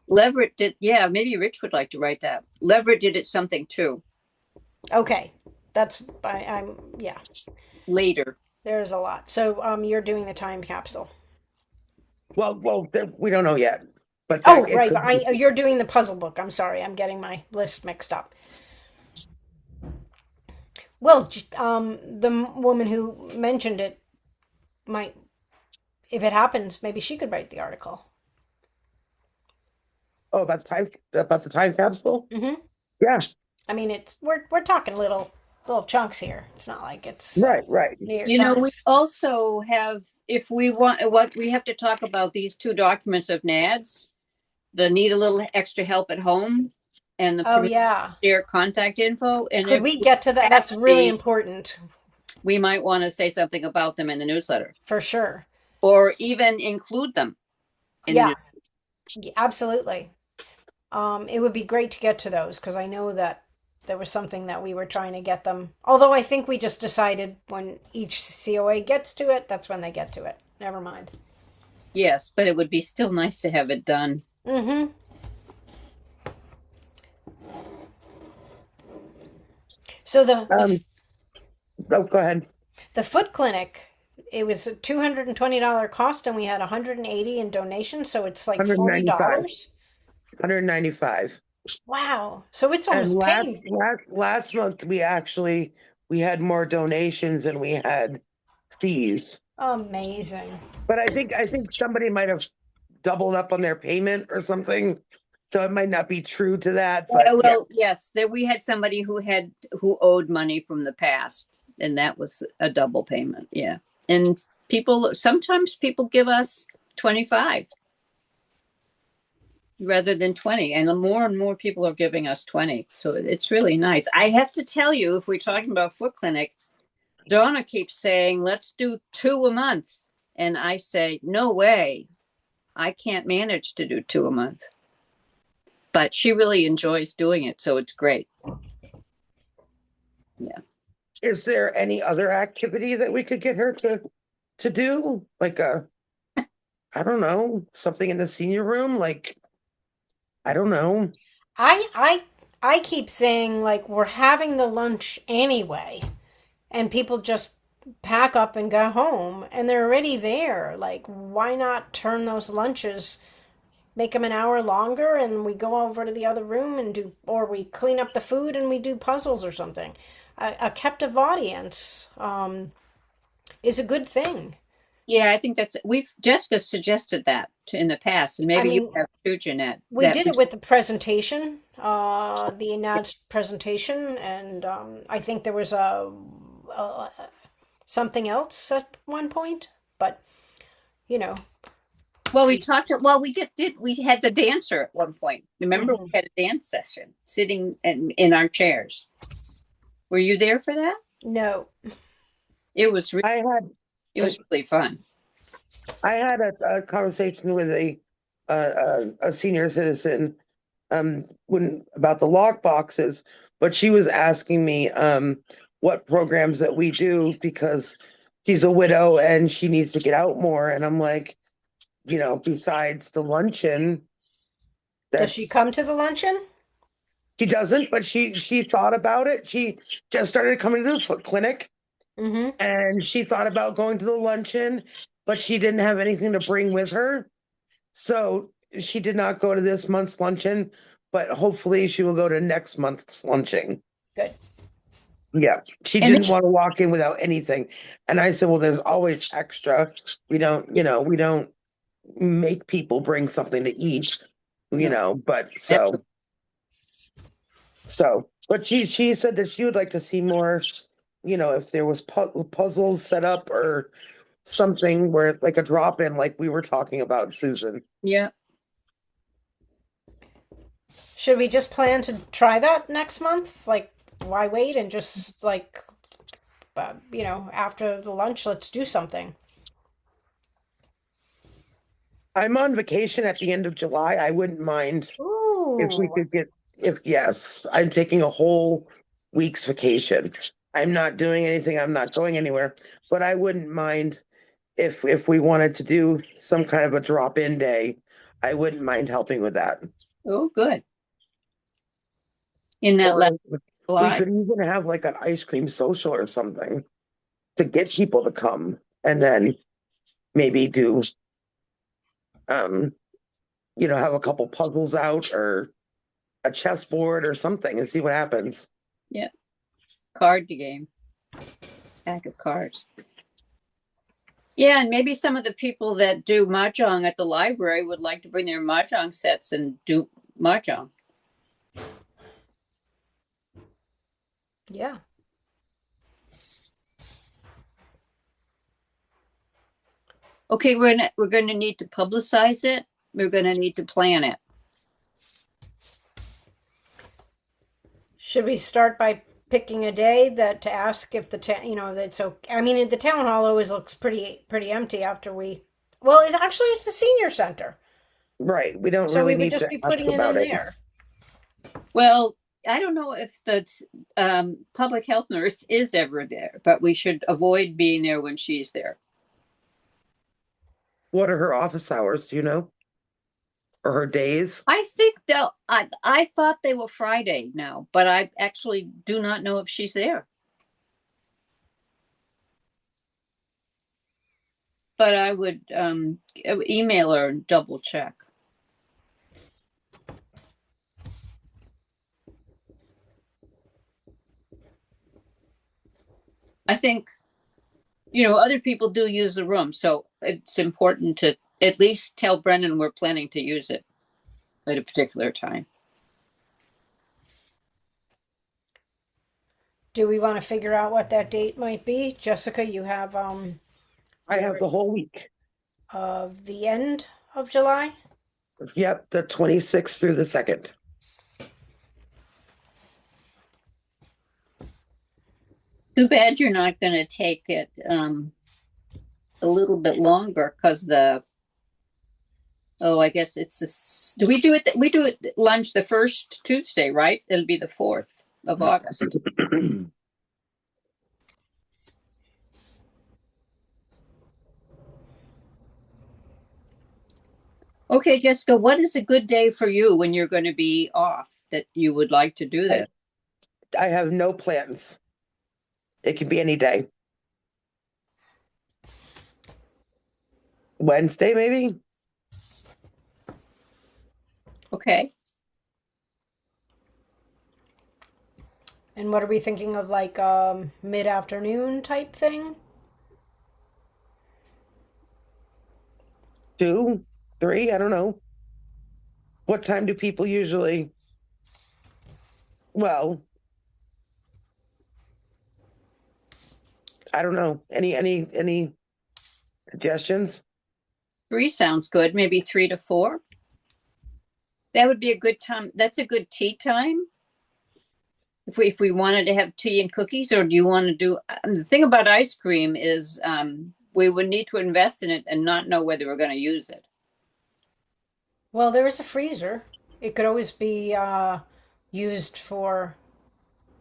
S2: Leverett did, yeah, maybe Rich would like to write that. Leverett did it something too
S3: Okay, that's I'm yeah.
S2: later.
S3: There's a lot. So you're doing the time capsule.
S5: Well, we don't know yet, but
S3: Oh,
S5: it
S3: right, but
S5: could be.
S3: you're doing the puzzle book. I'm sorry, I'm getting my list mixed up. Well, the woman who mentioned it might, if it happens, maybe she could write the article.
S5: Oh, about the time capsule.
S3: Hmm.
S5: Yeah,
S3: I mean, we're talking little chunks here. It's not like it's
S5: right.
S3: New York
S2: You know, we
S3: Times.
S2: also have, if we want, what we have to talk about these two documents of NADS, the need a little extra help at home and the
S3: Oh yeah.
S2: share contact info. And
S3: Could
S2: if
S3: we get to that? That's really important
S2: we might want to say something about them in the newsletter
S3: for sure.
S2: or even include them in
S3: Yeah, absolutely. It would be great to get to those because I know that there was something that we were trying to get them. Although I think we just decided when each COA gets to it, that's when they get to it. Never mind.
S2: Yes, but it would be still nice to have it done.
S3: Mm-hmm. So
S5: Oh, go ahead.
S3: the foot clinic, it was a $220 cost, and we had 180 in donations, so it's like
S5: 195.
S3: $40.
S5: 195.
S3: Wow. So it's
S5: And
S3: almost
S5: last
S3: paid.
S5: last last month we had more donations than we had fees.
S3: Amazing.
S5: But I think somebody might have doubled up on their payment or something. So it might not be true to that, but yeah.
S2: Well, yes, there we had somebody who owed money from the past, and that was a double payment. Yeah, and sometimes people give us 25 rather than 20, and more people are giving us 20, so it's really nice. I have to tell you, if we're talking about foot clinic, Donna keeps saying let's do 2 a month, and I say no way, I can't manage to do 2 a month, but she really enjoys doing it, so it's great. Yeah.
S5: Is there any other activity that we could get her to do? Like I don't know, something in the senior room? Like, I don't know.
S3: I keep saying like we're having the lunch anyway, and people just pack up and go home, and they're already there. Like, why not turn those lunches, make them an hour longer, and we go over to the other room and do, or we clean up the food and we do puzzles or something. A captive audience is a good thing.
S2: Yeah, I think Jessica suggested that in the past, and
S3: I
S2: maybe you
S3: mean,
S2: have too, Jeanette.
S3: we did it with the presentation, the NADS presentation, and I think there was a something else at one point, but you know,
S2: Well, we had the dancer at one point. Remember, we had a dance session sitting in our chairs. Were you there for that?
S3: no.
S5: I had
S2: It was really fun.
S5: I had a conversation with a senior citizen about the lock boxes, but she was asking me what programs that we do because she's a widow and she needs to get out more. And I'm like, besides the luncheon,
S3: Does she come to the luncheon?
S5: she doesn't, but she thought about it. She just started coming to the foot clinic.
S3: Mm-hmm.
S5: And she thought about going to the luncheon, but she didn't have anything to bring with her. So she did not go to this month's luncheon, but hopefully she will go to next month's luncheon.
S3: Good.
S5: Yeah. She
S2: And
S5: didn't want to walk in without anything. And I said, well, there's always extra. We don't make people bring something to eat, but but she said that she would like to see more, if there was puzzles set up or something where like a drop in, like we were talking about, Susan.
S2: Yeah.
S3: Should we just plan to try that next month? Like, why wait and just like, after the lunch, let's do something.
S5: I'm on vacation at the end of July. I wouldn't mind if we
S3: Ooh,
S5: could get, if yes, I'm taking a whole week's vacation. I'm not doing anything. I'm not going anywhere, but I wouldn't mind if we wanted to do some kind of a drop-in day. I wouldn't mind helping with that.
S2: Oh, good. In that
S5: Or
S2: last
S5: we
S2: July.
S5: could even have like an ice cream social or something to get people to come, and then maybe do, um, have a couple puzzles out or a chessboard or something and see what happens.
S2: Yeah. Card game. Pack of cards. Yeah, and maybe some of the people that do mahjong at the library would like to bring their mahjong sets and do mahjong.
S3: yeah.
S2: Okay, we're gonna need to publicize it. We're gonna need to plan it.
S3: Should we start by picking a day that to ask if the town, that's okay? I mean, the town hall always looks pretty empty after we. Well, it's a senior center,
S5: Right. We don't
S3: so
S5: really
S3: we would
S5: need
S3: just
S5: to
S3: be
S5: ask
S3: putting it
S5: about
S3: in
S5: it.
S3: there.
S2: Well, I don't know if the public health nurse is ever there, but we should avoid being there when she's there.
S5: What are her office hours? Do you know? Or her days?
S2: I think I thought they were Friday now, but I actually do not know if she's there. But I would email her and double check. I think, other people do use the room, so it's important to at least tell Brennan we're planning to use it at a particular time.
S3: Do we want to figure out what that date might be, Jessica? You have
S5: I have the whole week.
S3: the end of July.
S5: Yep, the 26th through the 2nd.
S2: Too bad you're not going to take it a little bit longer because I guess it's this. Do we do it? We do it lunch the first Tuesday, right? It'll be the 4th of August. Okay, Jessica, what is a good day for you when you're going to be off that you would like to do this?
S5: I have no plans. It can be any day. Wednesday, maybe?
S2: Okay.
S3: And what are we thinking of, like mid-afternoon type thing?
S5: 2, 3, I don't know. What time do people usually? Well, I don't know. Any suggestions?
S2: 3 sounds good. Maybe 3 to 4. That would be a good time. That's a good tea time. If we wanted to have tea and cookies, or do you want to do the thing about ice cream is we would need to invest in it and not know whether we're going to use it.
S3: Well, there is a freezer. It could always be used for,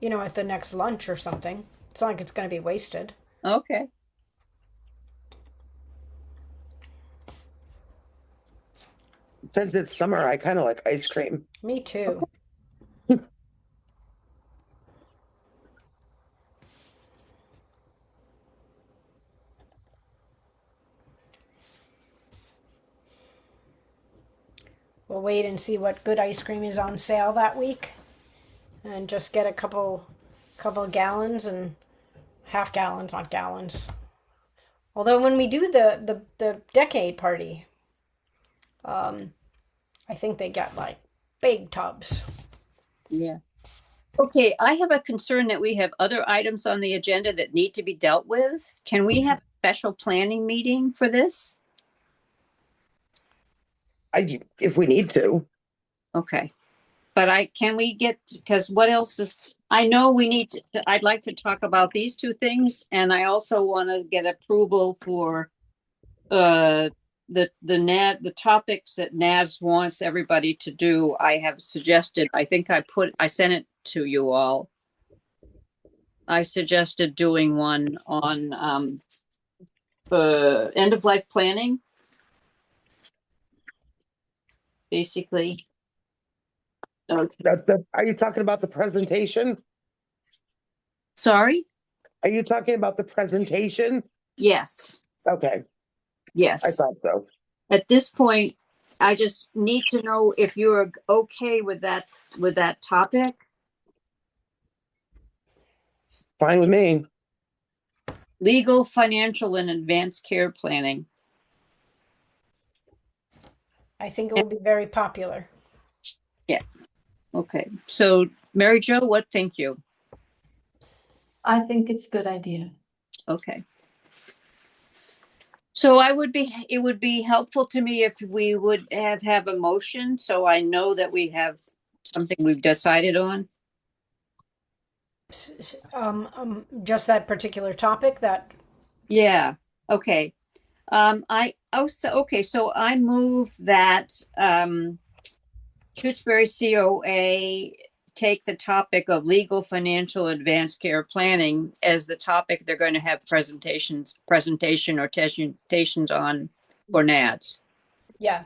S3: at the next lunch or something. It's not like it's going to be wasted.
S2: Okay.
S5: Since it's summer, I kind of like ice cream.
S3: Me too. We'll wait and see what good ice cream is on sale that week, and just get a couple gallons and half gallons, not gallons. Although when we do the decade party, I think they get like big tubs.
S2: Yeah. Okay, I have a concern that we have other items on the agenda that need to be dealt with. Can we have a special planning meeting for this?
S5: If we need to.
S2: Okay. But can we get, because what else is, I know we need to, I'd like to talk about these 2 things, and I also want to get approval for the topics that NAS wants everybody to do, I have suggested, I think I sent it to you all. I suggested doing one on end of life planning. Basically. Okay.
S5: Are you talking about the presentation?
S2: Sorry?
S5: Are you talking about the presentation?
S2: Yes.
S5: Okay, I
S2: Yes.
S5: thought so.
S2: At this point, I just need to know if you're okay with that topic.
S5: Fine with me.
S2: Legal, financial, and advanced care planning.
S3: I think it will be very popular.
S2: Okay. So, Mary Jo, what think you?
S4: I think it's a good idea.
S2: Okay. So it would be helpful to me if we would have a motion, so I know that we have something we've decided on.
S3: Just that particular topic that.
S2: Yeah. Okay. So I move that Shutesbury COA take the topic of legal, financial, advanced care planning as the topic they're going to have presentation or presentations on for NADS.
S3: Yeah.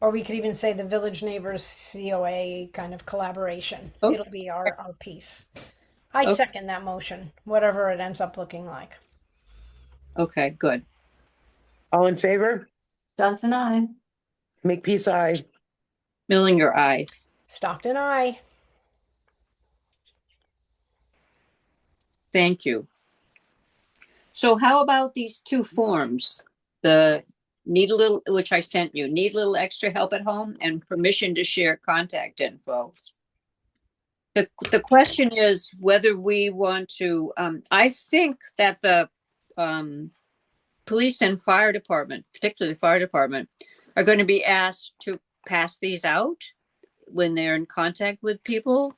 S3: Or we could even say the Village Neighbors COA kind of collaboration.
S2: Oh.
S3: It'll be our piece. I
S2: Okay.
S3: second that motion, whatever it ends up looking like.
S2: Okay, good.
S5: All in favor?
S4: Johnson, I.
S5: Makepeace, aye.
S2: Millinger, aye.
S3: Stockton, I.
S2: Thank you. So how about these two forms? The need a little, which I sent you, need a little extra help at home, and permission to share contact info. The question is whether we want to, I think that the police and fire department, particularly the fire department, are going to be asked to pass these out when they're in contact with people.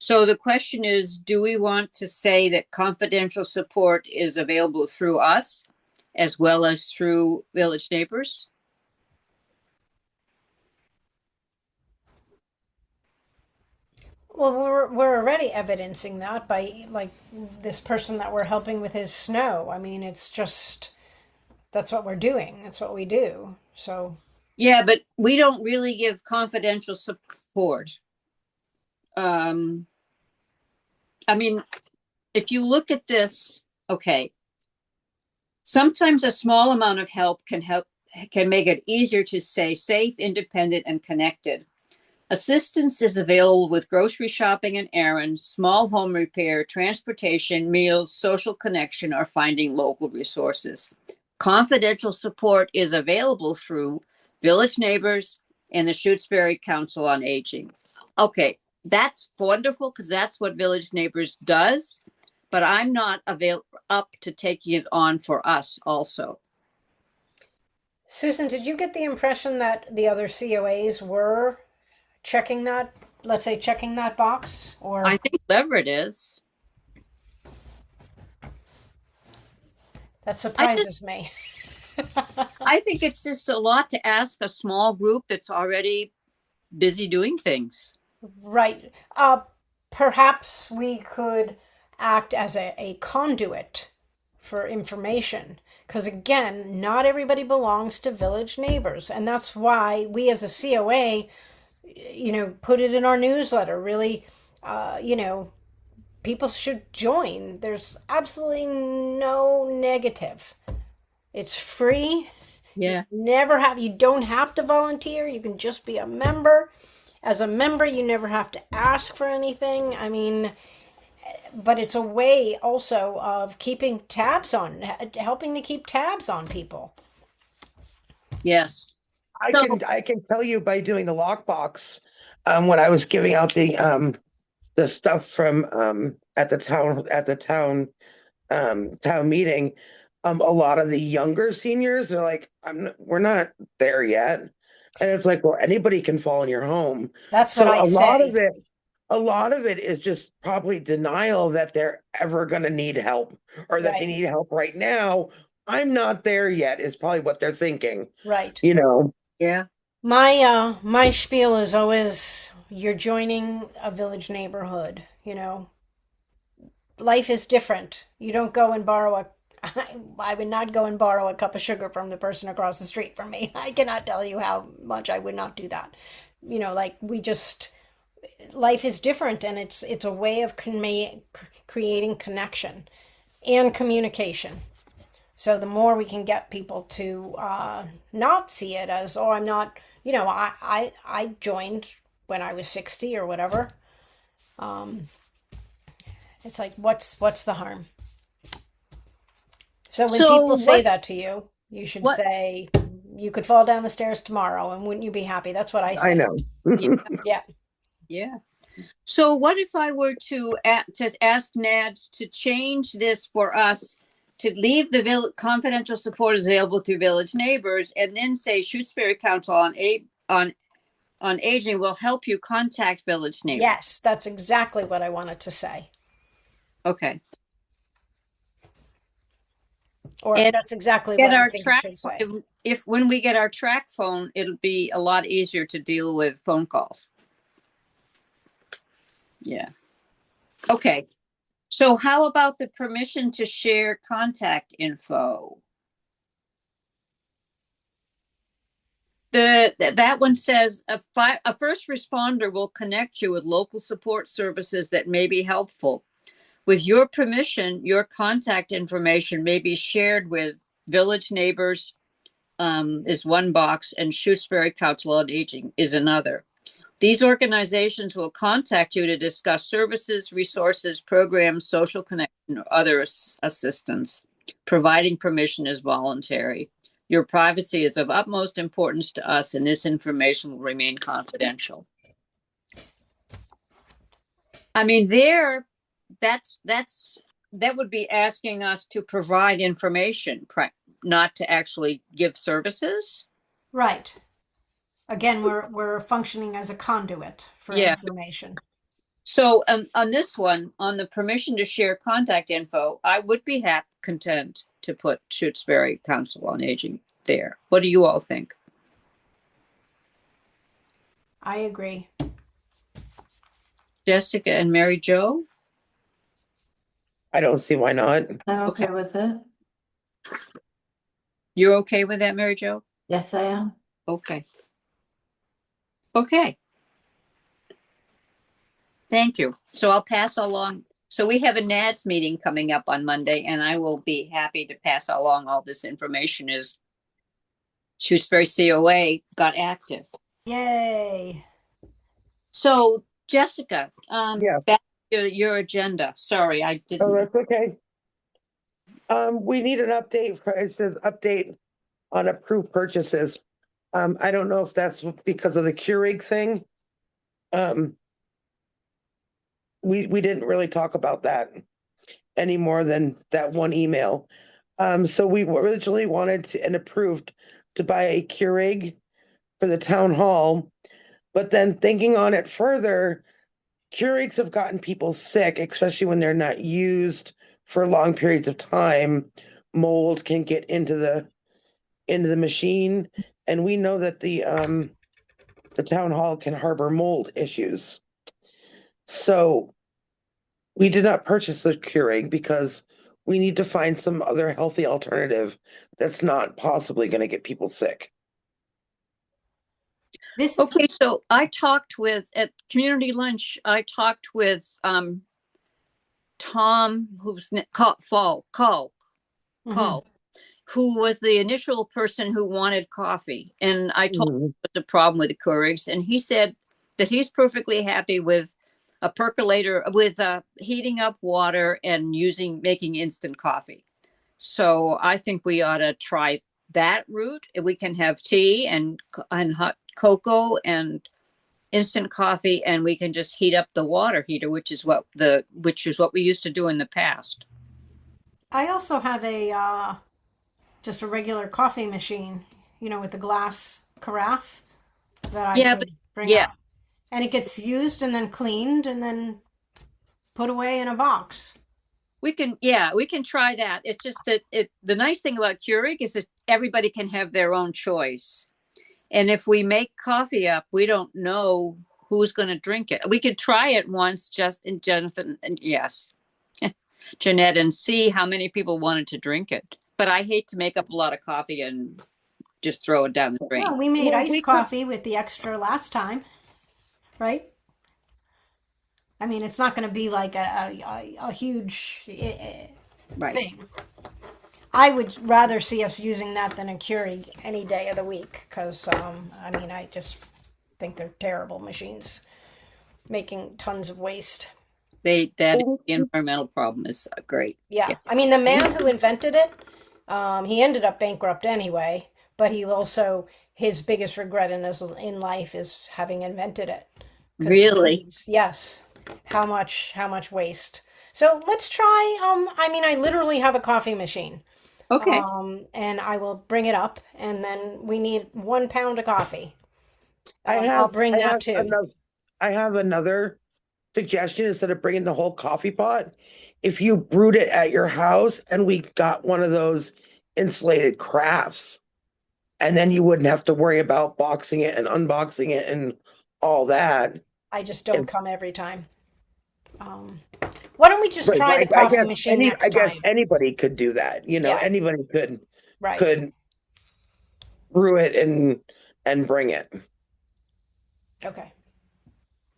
S2: So the question is, do we want to say that confidential support is available through us as well as through Village Neighbors?
S3: Well, we're already evidencing that by like this person that we're helping with his snow. I mean, it's just that's what we're doing. That's what we do. So
S2: Yeah, but we don't really give confidential support. I mean, if you look at this, okay, sometimes a small amount of help can make it easier to stay safe, independent, and connected. Assistance is available with grocery shopping and errands, small home repair, transportation, meals, social connection, or finding local resources. Confidential support is available through Village Neighbors and the Shutesbury Council on Aging. Okay, that's wonderful because that's what Village Neighbors does, but I'm not up to taking it on for us also.
S3: Susan, did you get the impression that the other COAs were checking that, let's say checking that box? Or
S2: I think Leverett is.
S3: that surprises me.
S2: I think it's just a lot to ask a small group that's already busy doing things.
S3: Right. Perhaps we could act as a conduit for information. Because again, not everybody belongs to Village Neighbors. And that's why we as a COA, put it in our newsletter. Really, people should join. There's absolutely no negative. It's free.
S2: Yeah.
S3: You don't have to volunteer. You can just be a member. As a member, you never have to ask for anything. I mean, but it's a way also of keeping tabs on, helping to keep tabs on people.
S2: Yes.
S5: I can tell you by doing the lockbox, when I was giving out the stuff from at the town meeting, a lot of the younger seniors are like, we're not there yet. And it's like, well, anybody can fall in your home.
S3: That's what I say.
S5: A lot of it is just probably denial that they're ever going to need help or that they need help right now. I'm not there yet, is probably what they're thinking,
S3: Right.
S5: you know.
S2: Yeah.
S3: My spiel is always you're joining a village neighborhood, you know. Life is different. You don't go and borrow a I would not go and borrow a cup of sugar from the person across the street from me. I cannot tell you how much I would not do that. You know, like we just life is different, and it's a way of creating connection and communication. So the more we can get people to not see it as, oh, I'm not, you know, I joined when I was 60 or whatever. Um, it's like, what's the harm? So when
S2: So
S3: people say
S2: what
S3: that to you, you should
S2: what
S3: say, you could fall down the stairs tomorrow, and wouldn't you be happy? That's what I
S5: I
S3: say.
S5: know.
S2: yeah,
S3: Yeah.
S2: yeah. So what if I were to ask NADS to change this for us to leave the confidential support is available through village neighbors, and then say Shutesbury Council on Aging will help you contact village neighbors.
S3: Yes, that's exactly what I wanted to say.
S2: Okay.
S3: Or
S2: And
S3: that's exactly
S2: get
S3: what I
S2: our
S3: think it
S2: track
S3: should say.
S2: if when we get our track phone, it'll be a lot easier to deal with phone calls. Yeah. Okay. So how about the permission to share contact info? That one says a first responder will connect you with local support services that may be helpful. With your permission, your contact information may be shared with village neighbors, is one box, and Shutesbury Council on Aging is another. These organizations will contact you to discuss services, resources, programs, social connection, or other assistance. Providing permission is voluntary. Your privacy is of utmost importance to us, and this information will remain confidential. I mean, that would be asking us to provide information, not to actually give services.
S3: Right. Again, we're functioning as a conduit for
S2: Yeah.
S3: information.
S2: So on this one, on the permission to share contact info, I would be content to put Shutesbury Council on Aging there. What do you all think?
S3: I agree.
S2: Jessica and Mary Jo?
S5: I don't see why not.
S4: I'm okay with it.
S2: You're okay with that, Mary Jo?
S4: Yes, I am.
S2: Okay. Okay. Thank you. So I'll pass along. So we have a NADS meeting coming up on Monday, and I will be happy to pass along all this information as Shutesbury COA got active.
S3: Yay.
S2: So Jessica,
S5: Yeah.
S2: back to your agenda. Sorry, I
S5: Oh,
S2: didn't.
S5: that's okay. We need an update it says update on approved purchases. I don't know if that's because of the Keurig thing. We didn't really talk about that any more than that one email. So we originally wanted and approved to buy a Keurig for the town hall, but then thinking on it further, Keurigs have gotten people sick, especially when they're not used for long periods of time. Mold can get into the machine, and we know that the town hall can harbor mold issues. So we did not purchase the Keurig because we need to find some other healthy alternative that's not possibly going to get people sick.
S3: This is
S2: Okay, so I talked with at community lunch. I talked with Tom, who's Call,
S3: Mhm.
S2: who was the initial person who wanted coffee, and I told him the problem with the Keurigs, and he said that he's perfectly happy with a percolator with heating up water and making instant coffee. So I think we ought to try that route. We can have tea and hot cocoa and instant coffee, and we can just heat up the water heater, which is what we used to do in the past.
S3: I also have a just a regular coffee machine, you know, with the glass carafe that I
S2: Yeah,
S3: could bring
S2: yeah.
S3: up. And it gets used and then cleaned and then put away in a box.
S2: We can, yeah, we can try that. It's just that the nice thing about Keurig is that everybody can have their own choice. And if we make coffee up, we don't know who's going to drink it. We could try it once, just in Jonathan and yes, Jeanette, and see how many people wanted to drink it. But I hate to make up a lot of coffee and just throw it down the drain.
S3: Well, we made
S5: Well,
S3: iced
S5: we could-
S3: coffee with the extra last time, right? I mean, it's not going to be like a huge
S2: Right.
S3: thing. I would rather see us using that than a Keurig any day of the week because, I mean, I just think they're terrible machines, making tons of waste.
S2: The environmental problem is great.
S3: Yeah. I mean, the man who invented it, he ended up bankrupt anyway, but he also, his biggest regret in life is having invented it. 'Cause he
S2: Really?
S3: sees, yes. How much waste. So let's try, I mean, I literally have a coffee machine.
S2: Okay.
S3: And I will bring it up, and then we need 1 pound of coffee.
S5: I
S3: I'll bring
S5: I
S3: that
S5: have
S3: too.
S5: I have another suggestion instead of bringing the whole coffee pot. If you brewed it at your house and we got one of those insulated crafts, and then you wouldn't have to worry about boxing it and unboxing it and all that.
S3: I just don't
S5: It's-
S3: come every time. Why don't we just
S5: Right,
S3: try the
S5: I
S3: coffee
S5: guess
S3: machine next
S5: I guess
S3: time?
S5: anybody could do that. You know,
S3: Yeah.
S5: anybody could
S3: Right.
S5: brew it and bring it.
S3: Okay.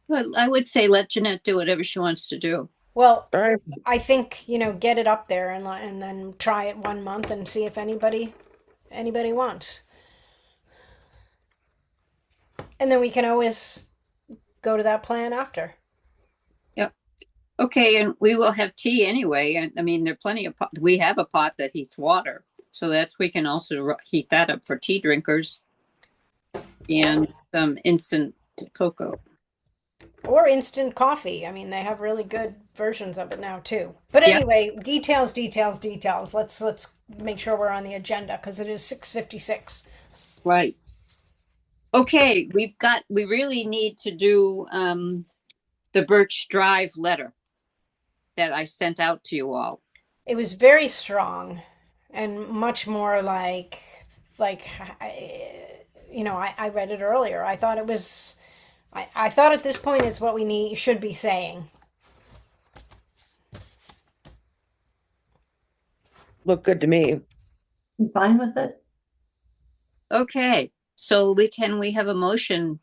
S2: Well, I would say let Jeanette do whatever she wants to do.
S3: Well,
S5: All right.
S3: I think, get it up there and then try it 1 month and see if anybody wants. And then we can always go to that plan after.
S2: Yep. Okay, and we will have tea anyway. And I mean, there are plenty of pot. We have a pot that heats water, so we can also heat that up for tea drinkers, and some instant cocoa.
S3: Or instant coffee. I mean, they have really good versions of it now too. But
S2: Yeah.
S3: anyway, details. Let's make sure we're on the agenda because it is 6:56.
S2: Right. Okay, we really need to do the Birch Drive letter that I sent out to you all.
S3: It was very strong and much more like I read it earlier. I thought it was I thought at this point it's what we should be saying.
S5: Look good to me.
S4: You fine with it?
S2: Okay, so we have a motion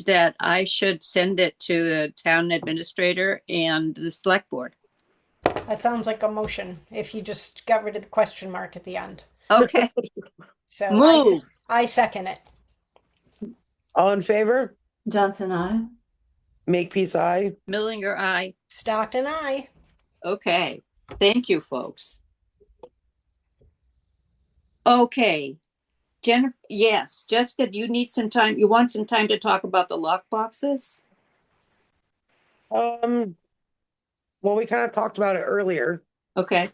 S2: that I should send it to the town administrator and the select board.
S3: That sounds like a motion if you just got rid of the question mark at the end.
S2: Okay,
S3: So
S2: move.
S3: I second it.
S5: All in favor?
S4: Johnson, I.
S5: Makepeace, aye.
S2: Millinger, aye.
S3: Stockton, I.
S2: Okay, thank you, folks. Okay, Jennifer, yes, Jessica, you need some time. You want some time to talk about the lock boxes?
S5: Well, we kind of talked about it earlier.
S2: Okay,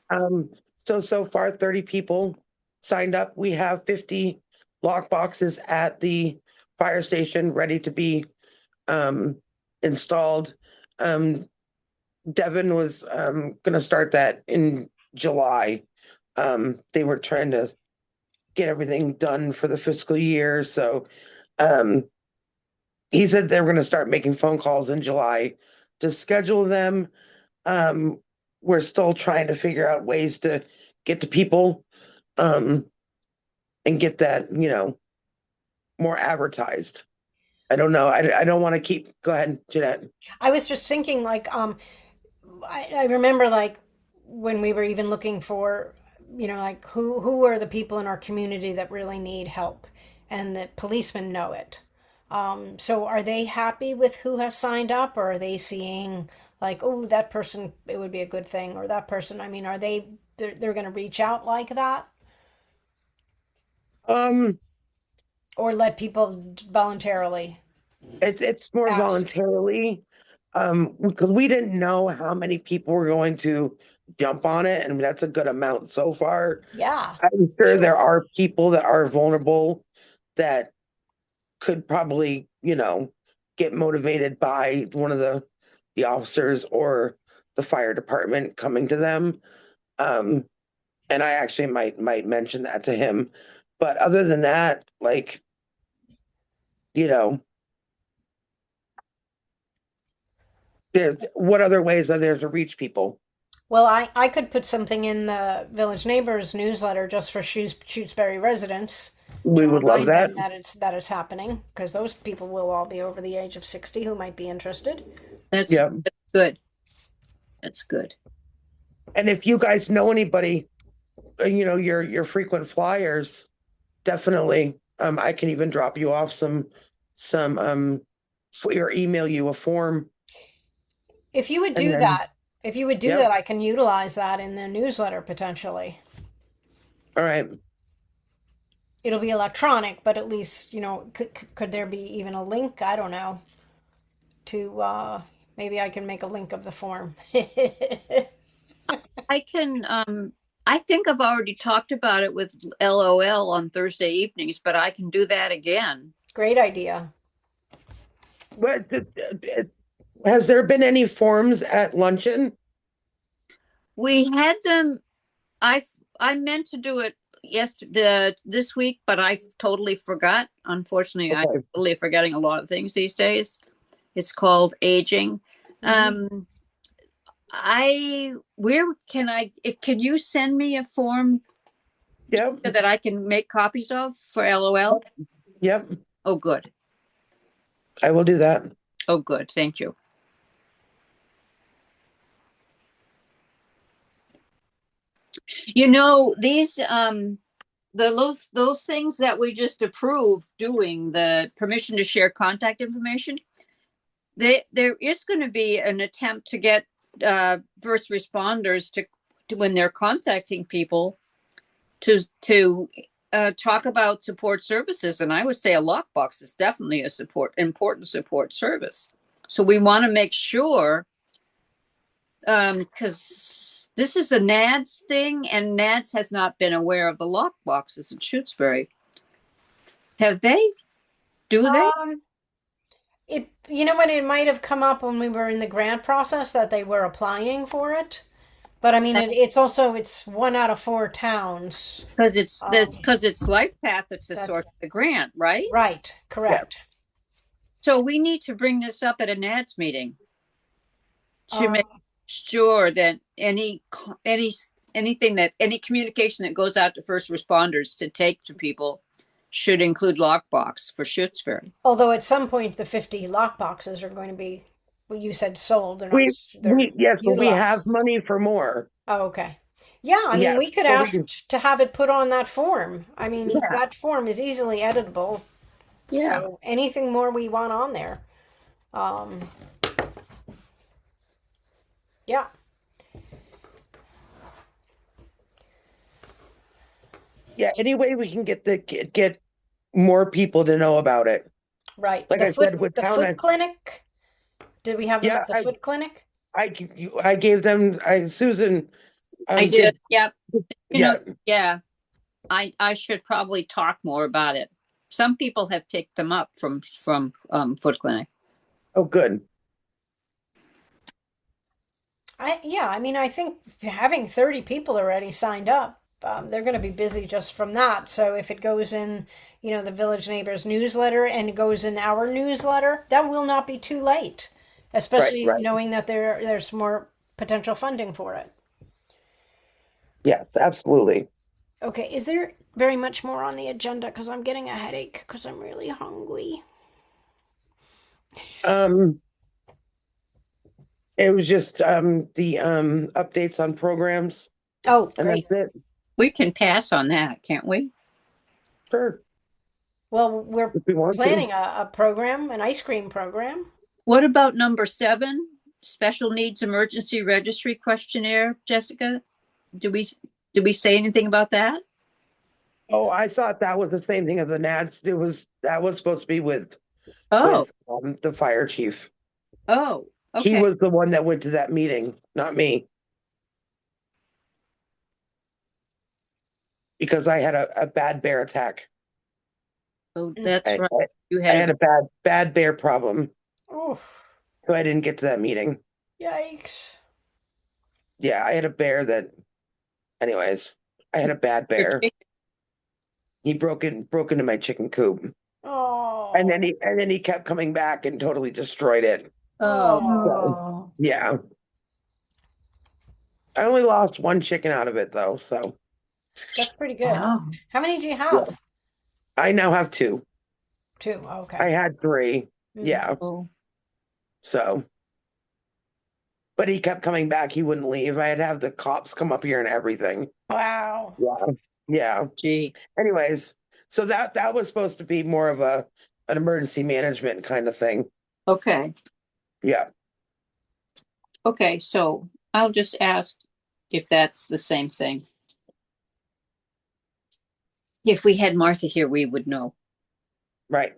S5: So far 30 people signed up. We have 50 lock boxes at the fire station ready to be installed. Devin was gonna start that in July. They were trying to get everything done for the fiscal year, so he said they were gonna start making phone calls in July to schedule them. We're still trying to figure out ways to get to people and get that, more advertised. I don't know. I don't want to keep. Go ahead, Jeanette.
S3: I was just thinking I remember when we were even looking for who are the people in our community that really need help and the policemen know it. So are they happy with who has signed up, or are they seeing oh, that person, it would be a good thing, or that person, I mean, are they're going to reach out like that, or let people voluntarily?
S5: It's more
S3: Ask.
S5: voluntarily, because we didn't know how many people were going to jump on it, and that's a good amount so far.
S3: Yeah.
S5: I'm sure
S3: Sure.
S5: there are people that are vulnerable that could probably, get motivated by one of the officers or the fire department coming to them. And I actually might mention that to him. But other than that, like, what other ways are there to reach people?
S3: Well, I could put something in the Village Neighbors newsletter just for Shutesbury residents
S5: We
S3: to
S5: would love
S3: remind
S5: that.
S3: them that it's happening, because those people will all be over the age of 60 who might be interested.
S2: That's,
S5: Yeah.
S2: that's good. That's good.
S5: And if you guys know anybody, your frequent flyers, definitely. I can even drop you off some or email you a form.
S3: If you would
S5: And
S3: do
S5: then-
S3: that, if you would do
S5: Yep.
S3: that, I can utilize that in the newsletter potentially.
S5: All right.
S3: It'll be electronic, but at least, could there be even a link? I don't know. To maybe I can make a link of the form.
S2: I can, I think I've already talked about it with LOL on Thursday evenings, but I can do that again.
S3: Great idea.
S5: But has there been any forms at luncheon?
S2: We had them, I meant to do it this week, but I totally forgot. Unfortunately, I'm
S5: Okay.
S2: totally forgetting a lot of things these days. It's called aging.
S3: Mhm.
S2: Can you send me a form
S5: Yep.
S2: that I can make copies of for LOL?
S5: Yep.
S2: Oh, good.
S5: I will do that.
S2: Oh, good. Thank you. These those things that we just approved doing, the permission to share contact information, there is going to be an attempt to get first responders to when they're contacting people to talk about support services. And I would say a lockbox is definitely a important support service. So we want to make sure, because this is a NADS thing, and NADS has not been aware of the lockboxes in Shutesbury. Have they? Do they?
S3: You know what? It might have come up when we were in the grant process that they were applying for it. But I mean, it's 1 out of 4 towns.
S2: Because it's LifePath that's the
S3: That's-
S2: source of the grant, right?
S3: Right, correct.
S2: So we need to bring this up at a NADS meeting to
S3: Um,
S2: make sure that any communication that goes out to first responders to take to people should include lockbox for Shutesbury.
S3: Although at some point the 50 lockboxes are going to be, well, you said sold. They're not.
S5: Yes, but we
S3: utilized.
S5: have money for more.
S3: Oh, okay. Yeah, I mean,
S5: Yeah,
S3: we could
S5: so we
S3: ask
S5: can-
S3: to have it put on that form. I mean,
S5: Yeah.
S3: that form is easily editable. So anything more we want on there. Yeah.
S5: Yeah, any way we can get more people to know about it.
S3: Right.
S5: Like
S3: the
S5: I
S3: foot,
S5: said, with
S3: the
S5: town
S3: foot
S5: and-
S3: clinic. Did we have them
S5: Yeah,
S3: at the foot clinic?
S5: I gave them, Susan.
S2: I did. Yep.
S5: Yeah,
S2: Yeah. I should probably talk more about it. Some people have picked them up from Foot Clinic.
S5: oh, good.
S3: I mean, I think having 30 people already signed up, they're going to be busy just from that. So if it goes in, the Village Neighbors newsletter and it goes in our newsletter, that will not be too late, especially
S5: right.
S3: knowing that there's more potential funding for it.
S5: Yes, absolutely.
S3: Okay, is there very much more on the agenda? Because I'm getting a headache because I'm really hungry.
S5: It was just the updates on programs,
S3: Oh,
S5: and
S3: great.
S5: that's it.
S2: We can pass on that, can't we?
S5: Sure,
S3: Well, we're
S5: if we want
S3: planning a program, an ice cream program.
S2: What about number 7, special needs emergency registry questionnaire, Jessica? Did we say anything about that?
S5: Oh, I thought that was the same thing as the NADS. That was supposed to be with
S2: Oh,
S5: the fire chief.
S2: oh,
S5: He
S2: okay.
S5: was the one that went to that meeting, not me. Because I had a bad bear attack.
S2: Oh, that's
S5: I,
S2: right.
S5: I,
S2: You
S5: I
S2: had
S5: had a bad bear problem,
S3: Oh,
S5: so I didn't get to that meeting.
S3: yikes.
S5: Yeah, I had a bear that, anyways, I had a bad
S2: Your
S5: bear.
S2: chicken-
S5: He broke into my chicken coop.
S3: Oh.
S5: And then he kept coming back and totally destroyed it.
S2: Oh,
S4: Oh,
S5: Yeah. I only lost one chicken out of it though, so
S3: That's pretty good.
S4: wow.
S3: How many do you
S5: yeah.
S3: have?
S5: I now have two.
S3: Two. Okay.
S5: I had three.
S3: Mhm.
S5: Yeah.
S2: oh.
S5: So, but he kept coming back. He wouldn't leave. I had to have the cops come up here and everything.
S3: Wow.
S5: Yeah. Yeah.
S2: Gee.
S5: Anyways, so that was supposed to be more of an emergency management kind of thing.
S2: Okay.
S5: Yeah.
S2: Okay. So I'll just ask if that's the same thing. If we had Martha here, we would know.
S5: Right.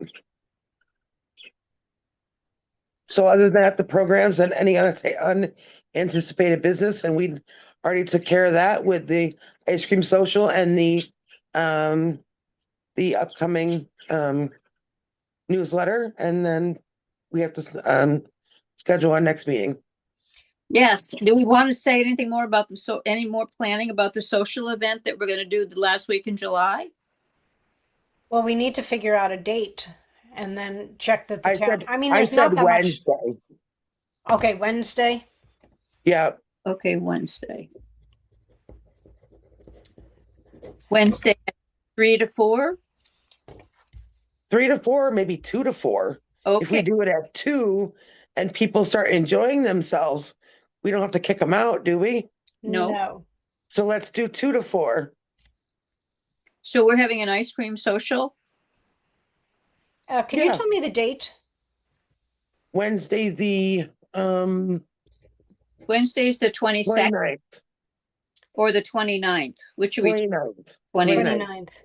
S5: So other than that, the programs and any unanticipated business, and we already took care of that with the ice cream social and the upcoming newsletter, and then we have to schedule our next meeting.
S2: Yes. Do we want to say anything more about any more planning about the social event that we're going to do the last week in July?
S3: Well, we need to figure out a date and then check that the
S5: I
S3: town.
S5: said
S3: I mean,
S5: I
S3: there's
S5: said
S3: not that much.
S5: Wednesday.
S3: Okay, Wednesday.
S5: Yeah.
S2: Okay, Wednesday. Wednesday, 3 to 4.
S5: 3 to 4, maybe 2 to 4. If we
S2: Okay.
S5: do it at 2 and people start enjoying themselves, we don't have to kick them out, do we?
S2: No.
S3: No.
S5: So let's do 2 to 4.
S2: So we're having an ice cream social.
S3: Can you
S5: Yeah.
S3: tell me the date?
S5: Wednesday, the
S2: Wednesday's the 22nd
S5: 29th.
S2: or the 29th. Which are we?
S5: 29th.
S2: 29th.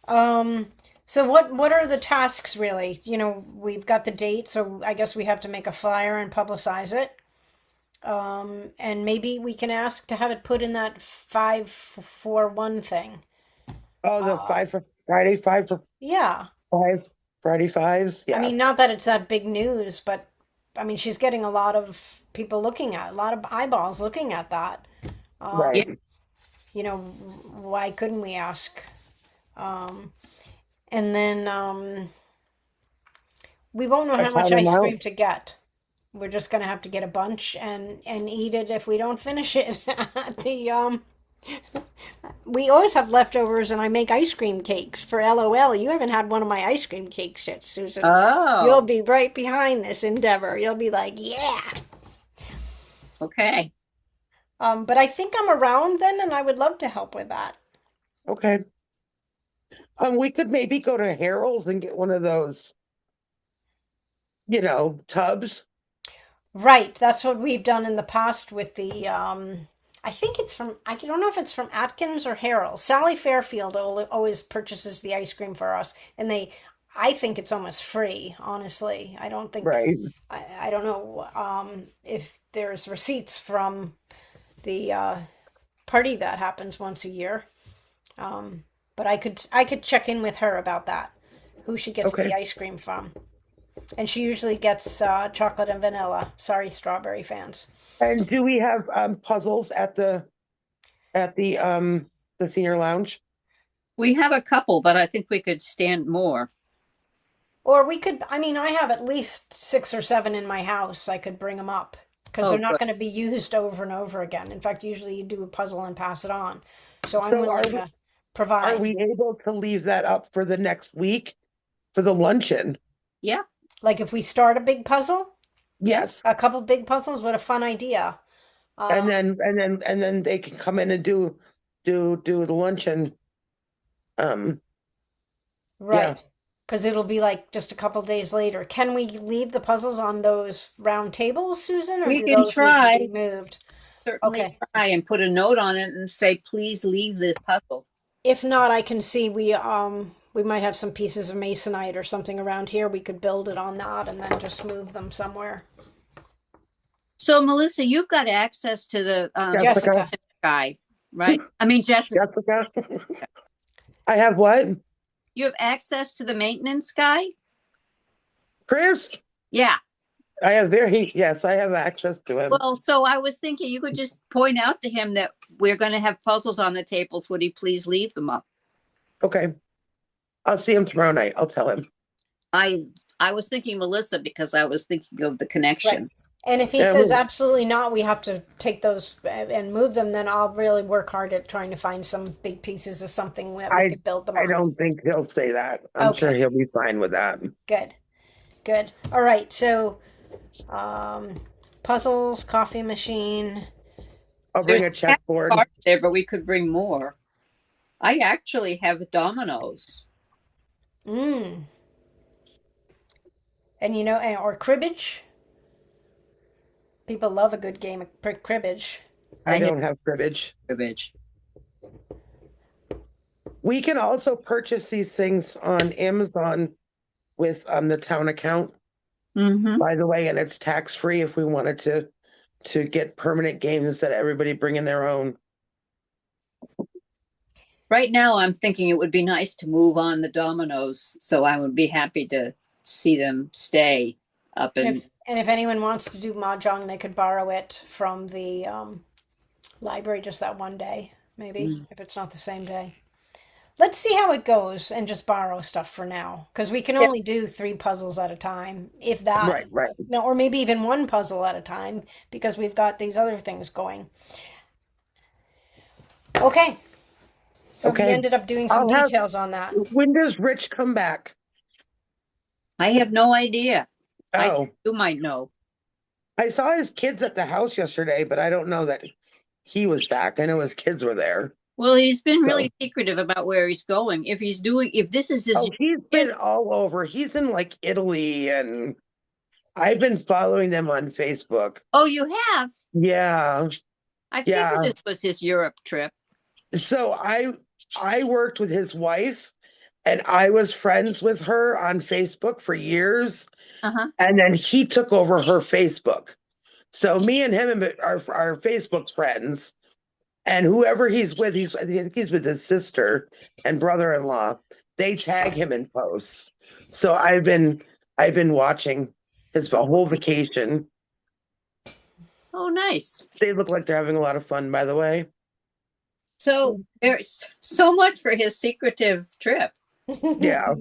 S3: 29th. So what are the tasks really? You know, we've got the date, so I guess we have to make a flyer and publicize it. And maybe we can ask to have it put in that 5-for-1 thing.
S5: Oh, the
S3: Uh,
S5: 5 for Friday, 5 for
S3: Yeah.
S5: 5, Friday 5s. Yeah.
S3: I mean, not that it's that big news, but I mean, she's getting a lot of people looking at, a lot of eyeballs looking at that.
S5: Right.
S3: You know, why couldn't we ask? And then we won't know
S5: A
S3: how much
S5: town
S3: ice
S5: amount.
S3: cream to get. We're just gonna have to get a bunch and eat it if we don't finish it. We always have leftovers, and I make ice cream cakes for LOL. You haven't had one of my ice cream cakes yet, Susan. You'll
S2: Oh,
S3: be right behind this endeavor. You'll be like, yeah.
S2: okay.
S3: But I think I'm around then, and I would love to help with that.
S5: Okay. We could maybe go to Harold's and get one of those, tubs.
S3: Right, that's what we've done in the past with the I think it's from I don't know if it's from Atkins or Harold. Sally Fairfield always purchases the ice cream for us, and I think it's almost free, honestly. I don't think
S5: Right.
S3: I don't know if there's receipts from the party that happens once a year. But I could check in with her about that. Who she gets
S5: Okay.
S3: the ice cream from. And she usually gets chocolate and vanilla. Sorry, strawberry fans.
S5: And do we have puzzles at the senior lounge?
S2: We have a couple, but I think we could stand more.
S3: Or we could, I mean, I have at least 6 or 7 in my house. I could bring them up because
S2: Oh,
S3: they're not
S2: good.
S3: going to be used over and over again. In fact, usually you do a puzzle and pass it on. So I'm
S5: So
S3: willing to
S5: Are
S3: provide.
S5: we able to leave that up for the next week for the luncheon?
S2: Yeah.
S3: Like if we start a big puzzle,
S5: Yes.
S3: a couple big puzzles, what a fun idea.
S5: And then they can come in and do the luncheon.
S3: Right.
S5: Yeah.
S3: Because it'll be like just a couple days later. Can we leave the puzzles on those round tables, Susan, or
S2: We
S3: do
S2: can
S3: those
S2: try.
S3: need to be moved?
S2: Certainly
S3: Okay.
S2: try and put a note on it and say, please leave this puzzle.
S3: If not, I can see we might have some pieces of masonite or something around here. We could build it on that and then just move them somewhere.
S2: So Melissa, you've got access to the
S3: Jessica.
S2: guy, right? I mean, Jessica,
S5: Jessica? I have what?
S2: you have access to the maintenance guy?
S5: Chris?
S2: Yeah.
S5: I have yes, I have access to him.
S2: Well, so I was thinking you could just point out to him that we're going to have puzzles on the tables. Would he please leave them up?
S5: Okay. I'll see him tomorrow night. I'll tell him.
S2: I was thinking Melissa because I was thinking of the connection.
S3: And if he
S5: Yeah,
S3: says
S5: well-
S3: absolutely not, we have to take those and move them, then I'll really work hard at trying to find some big pieces of something that we could build them
S5: I
S3: on.
S5: don't think he'll say that. I'm
S3: Okay.
S5: sure he'll be fine with that.
S3: Good. Good. All right. So, puzzles, coffee machine.
S5: I'll bring a
S2: There's
S5: chessboard.
S2: Part there, but we could bring more. I actually have dominoes.
S3: Mm. And or cribbage. People love a good game of cribbage.
S5: I
S2: I have
S5: don't have cribbage.
S2: cribbage.
S5: We can also purchase these things on Amazon with the town account,
S2: Mm-hmm.
S5: by the way, and it's tax free if we wanted to get permanent games instead of everybody bringing their own.
S2: Right now, I'm thinking it would be nice to move on the dominoes, so I would be happy to see them stay up and
S3: And if anyone wants to do mahjong, they could borrow it from the library just that one day, maybe, if it's not the same day. Let's see how it goes and just borrow stuff for now, because we can only do 3 puzzles at a time, if that.
S5: Right.
S3: No, or maybe even 1 puzzle at a time, because we've got these other things going. Okay. So we
S5: Okay.
S3: ended up doing some
S5: I'll have-
S3: details on that.
S5: When does Rich come back?
S2: I have no idea.
S5: Oh,
S2: You might know.
S5: I saw his kids at the house yesterday, but I don't know that he was back. I know his kids were there.
S2: Well, he's been really secretive about where he's going. If this is his,
S5: Oh, he's been all over. He's in like Italy, and I've been following them on Facebook.
S2: oh, you have?
S5: Yeah.
S2: I
S5: Yeah.
S2: figured this was his Europe trip.
S5: So I worked with his wife, and I was friends with her on Facebook for years.
S2: Uh-huh.
S5: And then he took over her Facebook. So me and him are Facebook friends. And whoever he's with, I think he's with his sister and brother-in-law. They tag him in posts. So I've been watching his whole vacation.
S2: Oh, nice.
S5: They look like they're having a lot of fun, by the way.
S2: So there's so much for his secretive trip.
S5: Yeah.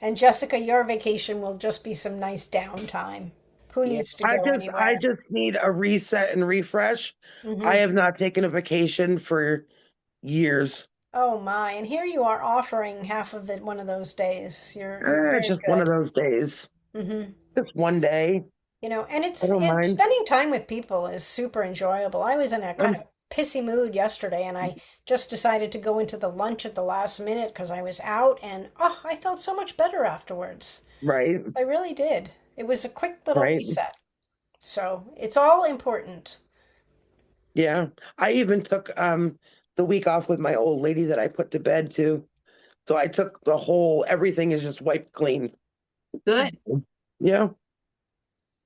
S3: And Jessica, your vacation will just be some nice downtime. Who needs to go anywhere?
S5: I just need a reset and refresh.
S3: Mhm.
S5: I have not taken a vacation for years.
S3: Oh my! And here you are offering half of it one of those days. You're
S5: It's just one of those days.
S3: Mm-hmm.
S5: Just one day.
S3: And it's
S5: I don't mind.
S3: spending time with people is super enjoyable. I was in a kind of pissy mood yesterday, and I just decided to go into the lunch at the last minute because I was out, and I felt so much better afterwards.
S5: Right.
S3: I really did. It was a quick little
S5: Right.
S3: reset. So it's all important.
S5: Yeah. I even took the week off with my old lady that I put to bed too. So I took everything is just wiped clean.
S2: Good.
S5: Yeah.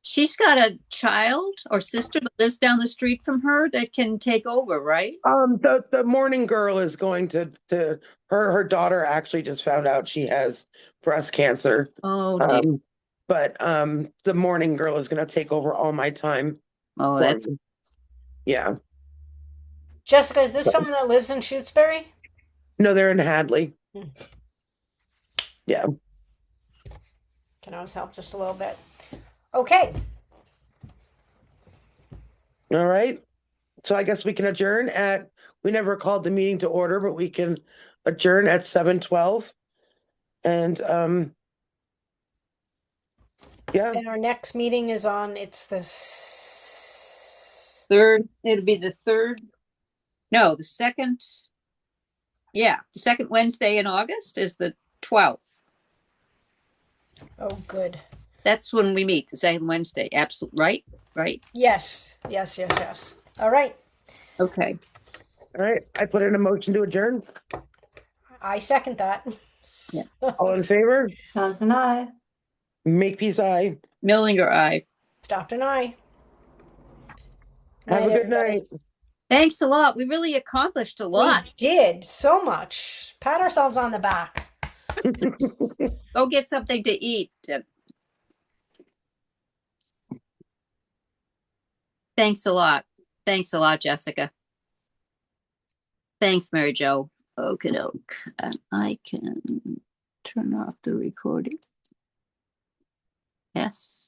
S2: She's got a child or sister that lives down the street from her that can take over, right?
S5: The morning girl is going to her daughter actually just found out she has breast cancer.
S2: Oh, dear.
S5: But the morning girl is going to take over all my time.
S2: Oh,
S5: for
S2: that's
S5: me. Yeah.
S3: Jessica, is this someone that lives in Shutesbury?
S5: No, they're in Hadley. Yeah.
S3: Can always help just a little bit. Okay.
S5: All right. So I guess we can adjourn we never called the meeting to order, but we can adjourn at 7:12. And yeah.
S3: And our next meeting is on, it's the
S2: third. It'll be the third. No, the second. Yeah, the second Wednesday in August is the 12th.
S3: Oh, good.
S2: That's when we meet, the second Wednesday. Absolutely. Right? Right.
S3: Yes. All right.
S2: Okay.
S5: All right. I put in a motion to adjourn.
S3: I second that.
S5: All in favor?
S4: Johnson, I.
S5: Makepeace, aye.
S2: Millinger, aye.
S3: Dr. Nye.
S5: Have a good
S3: everybody.
S5: night.
S2: Thanks a lot. We really accomplished a lot.
S3: We did so much. Pat ourselves on the back.
S2: Go get something to eat. Thanks a lot. Thanks a lot, Jessica. Thanks, Mary Jo. Okie doke. And I can turn off the recording. Yes.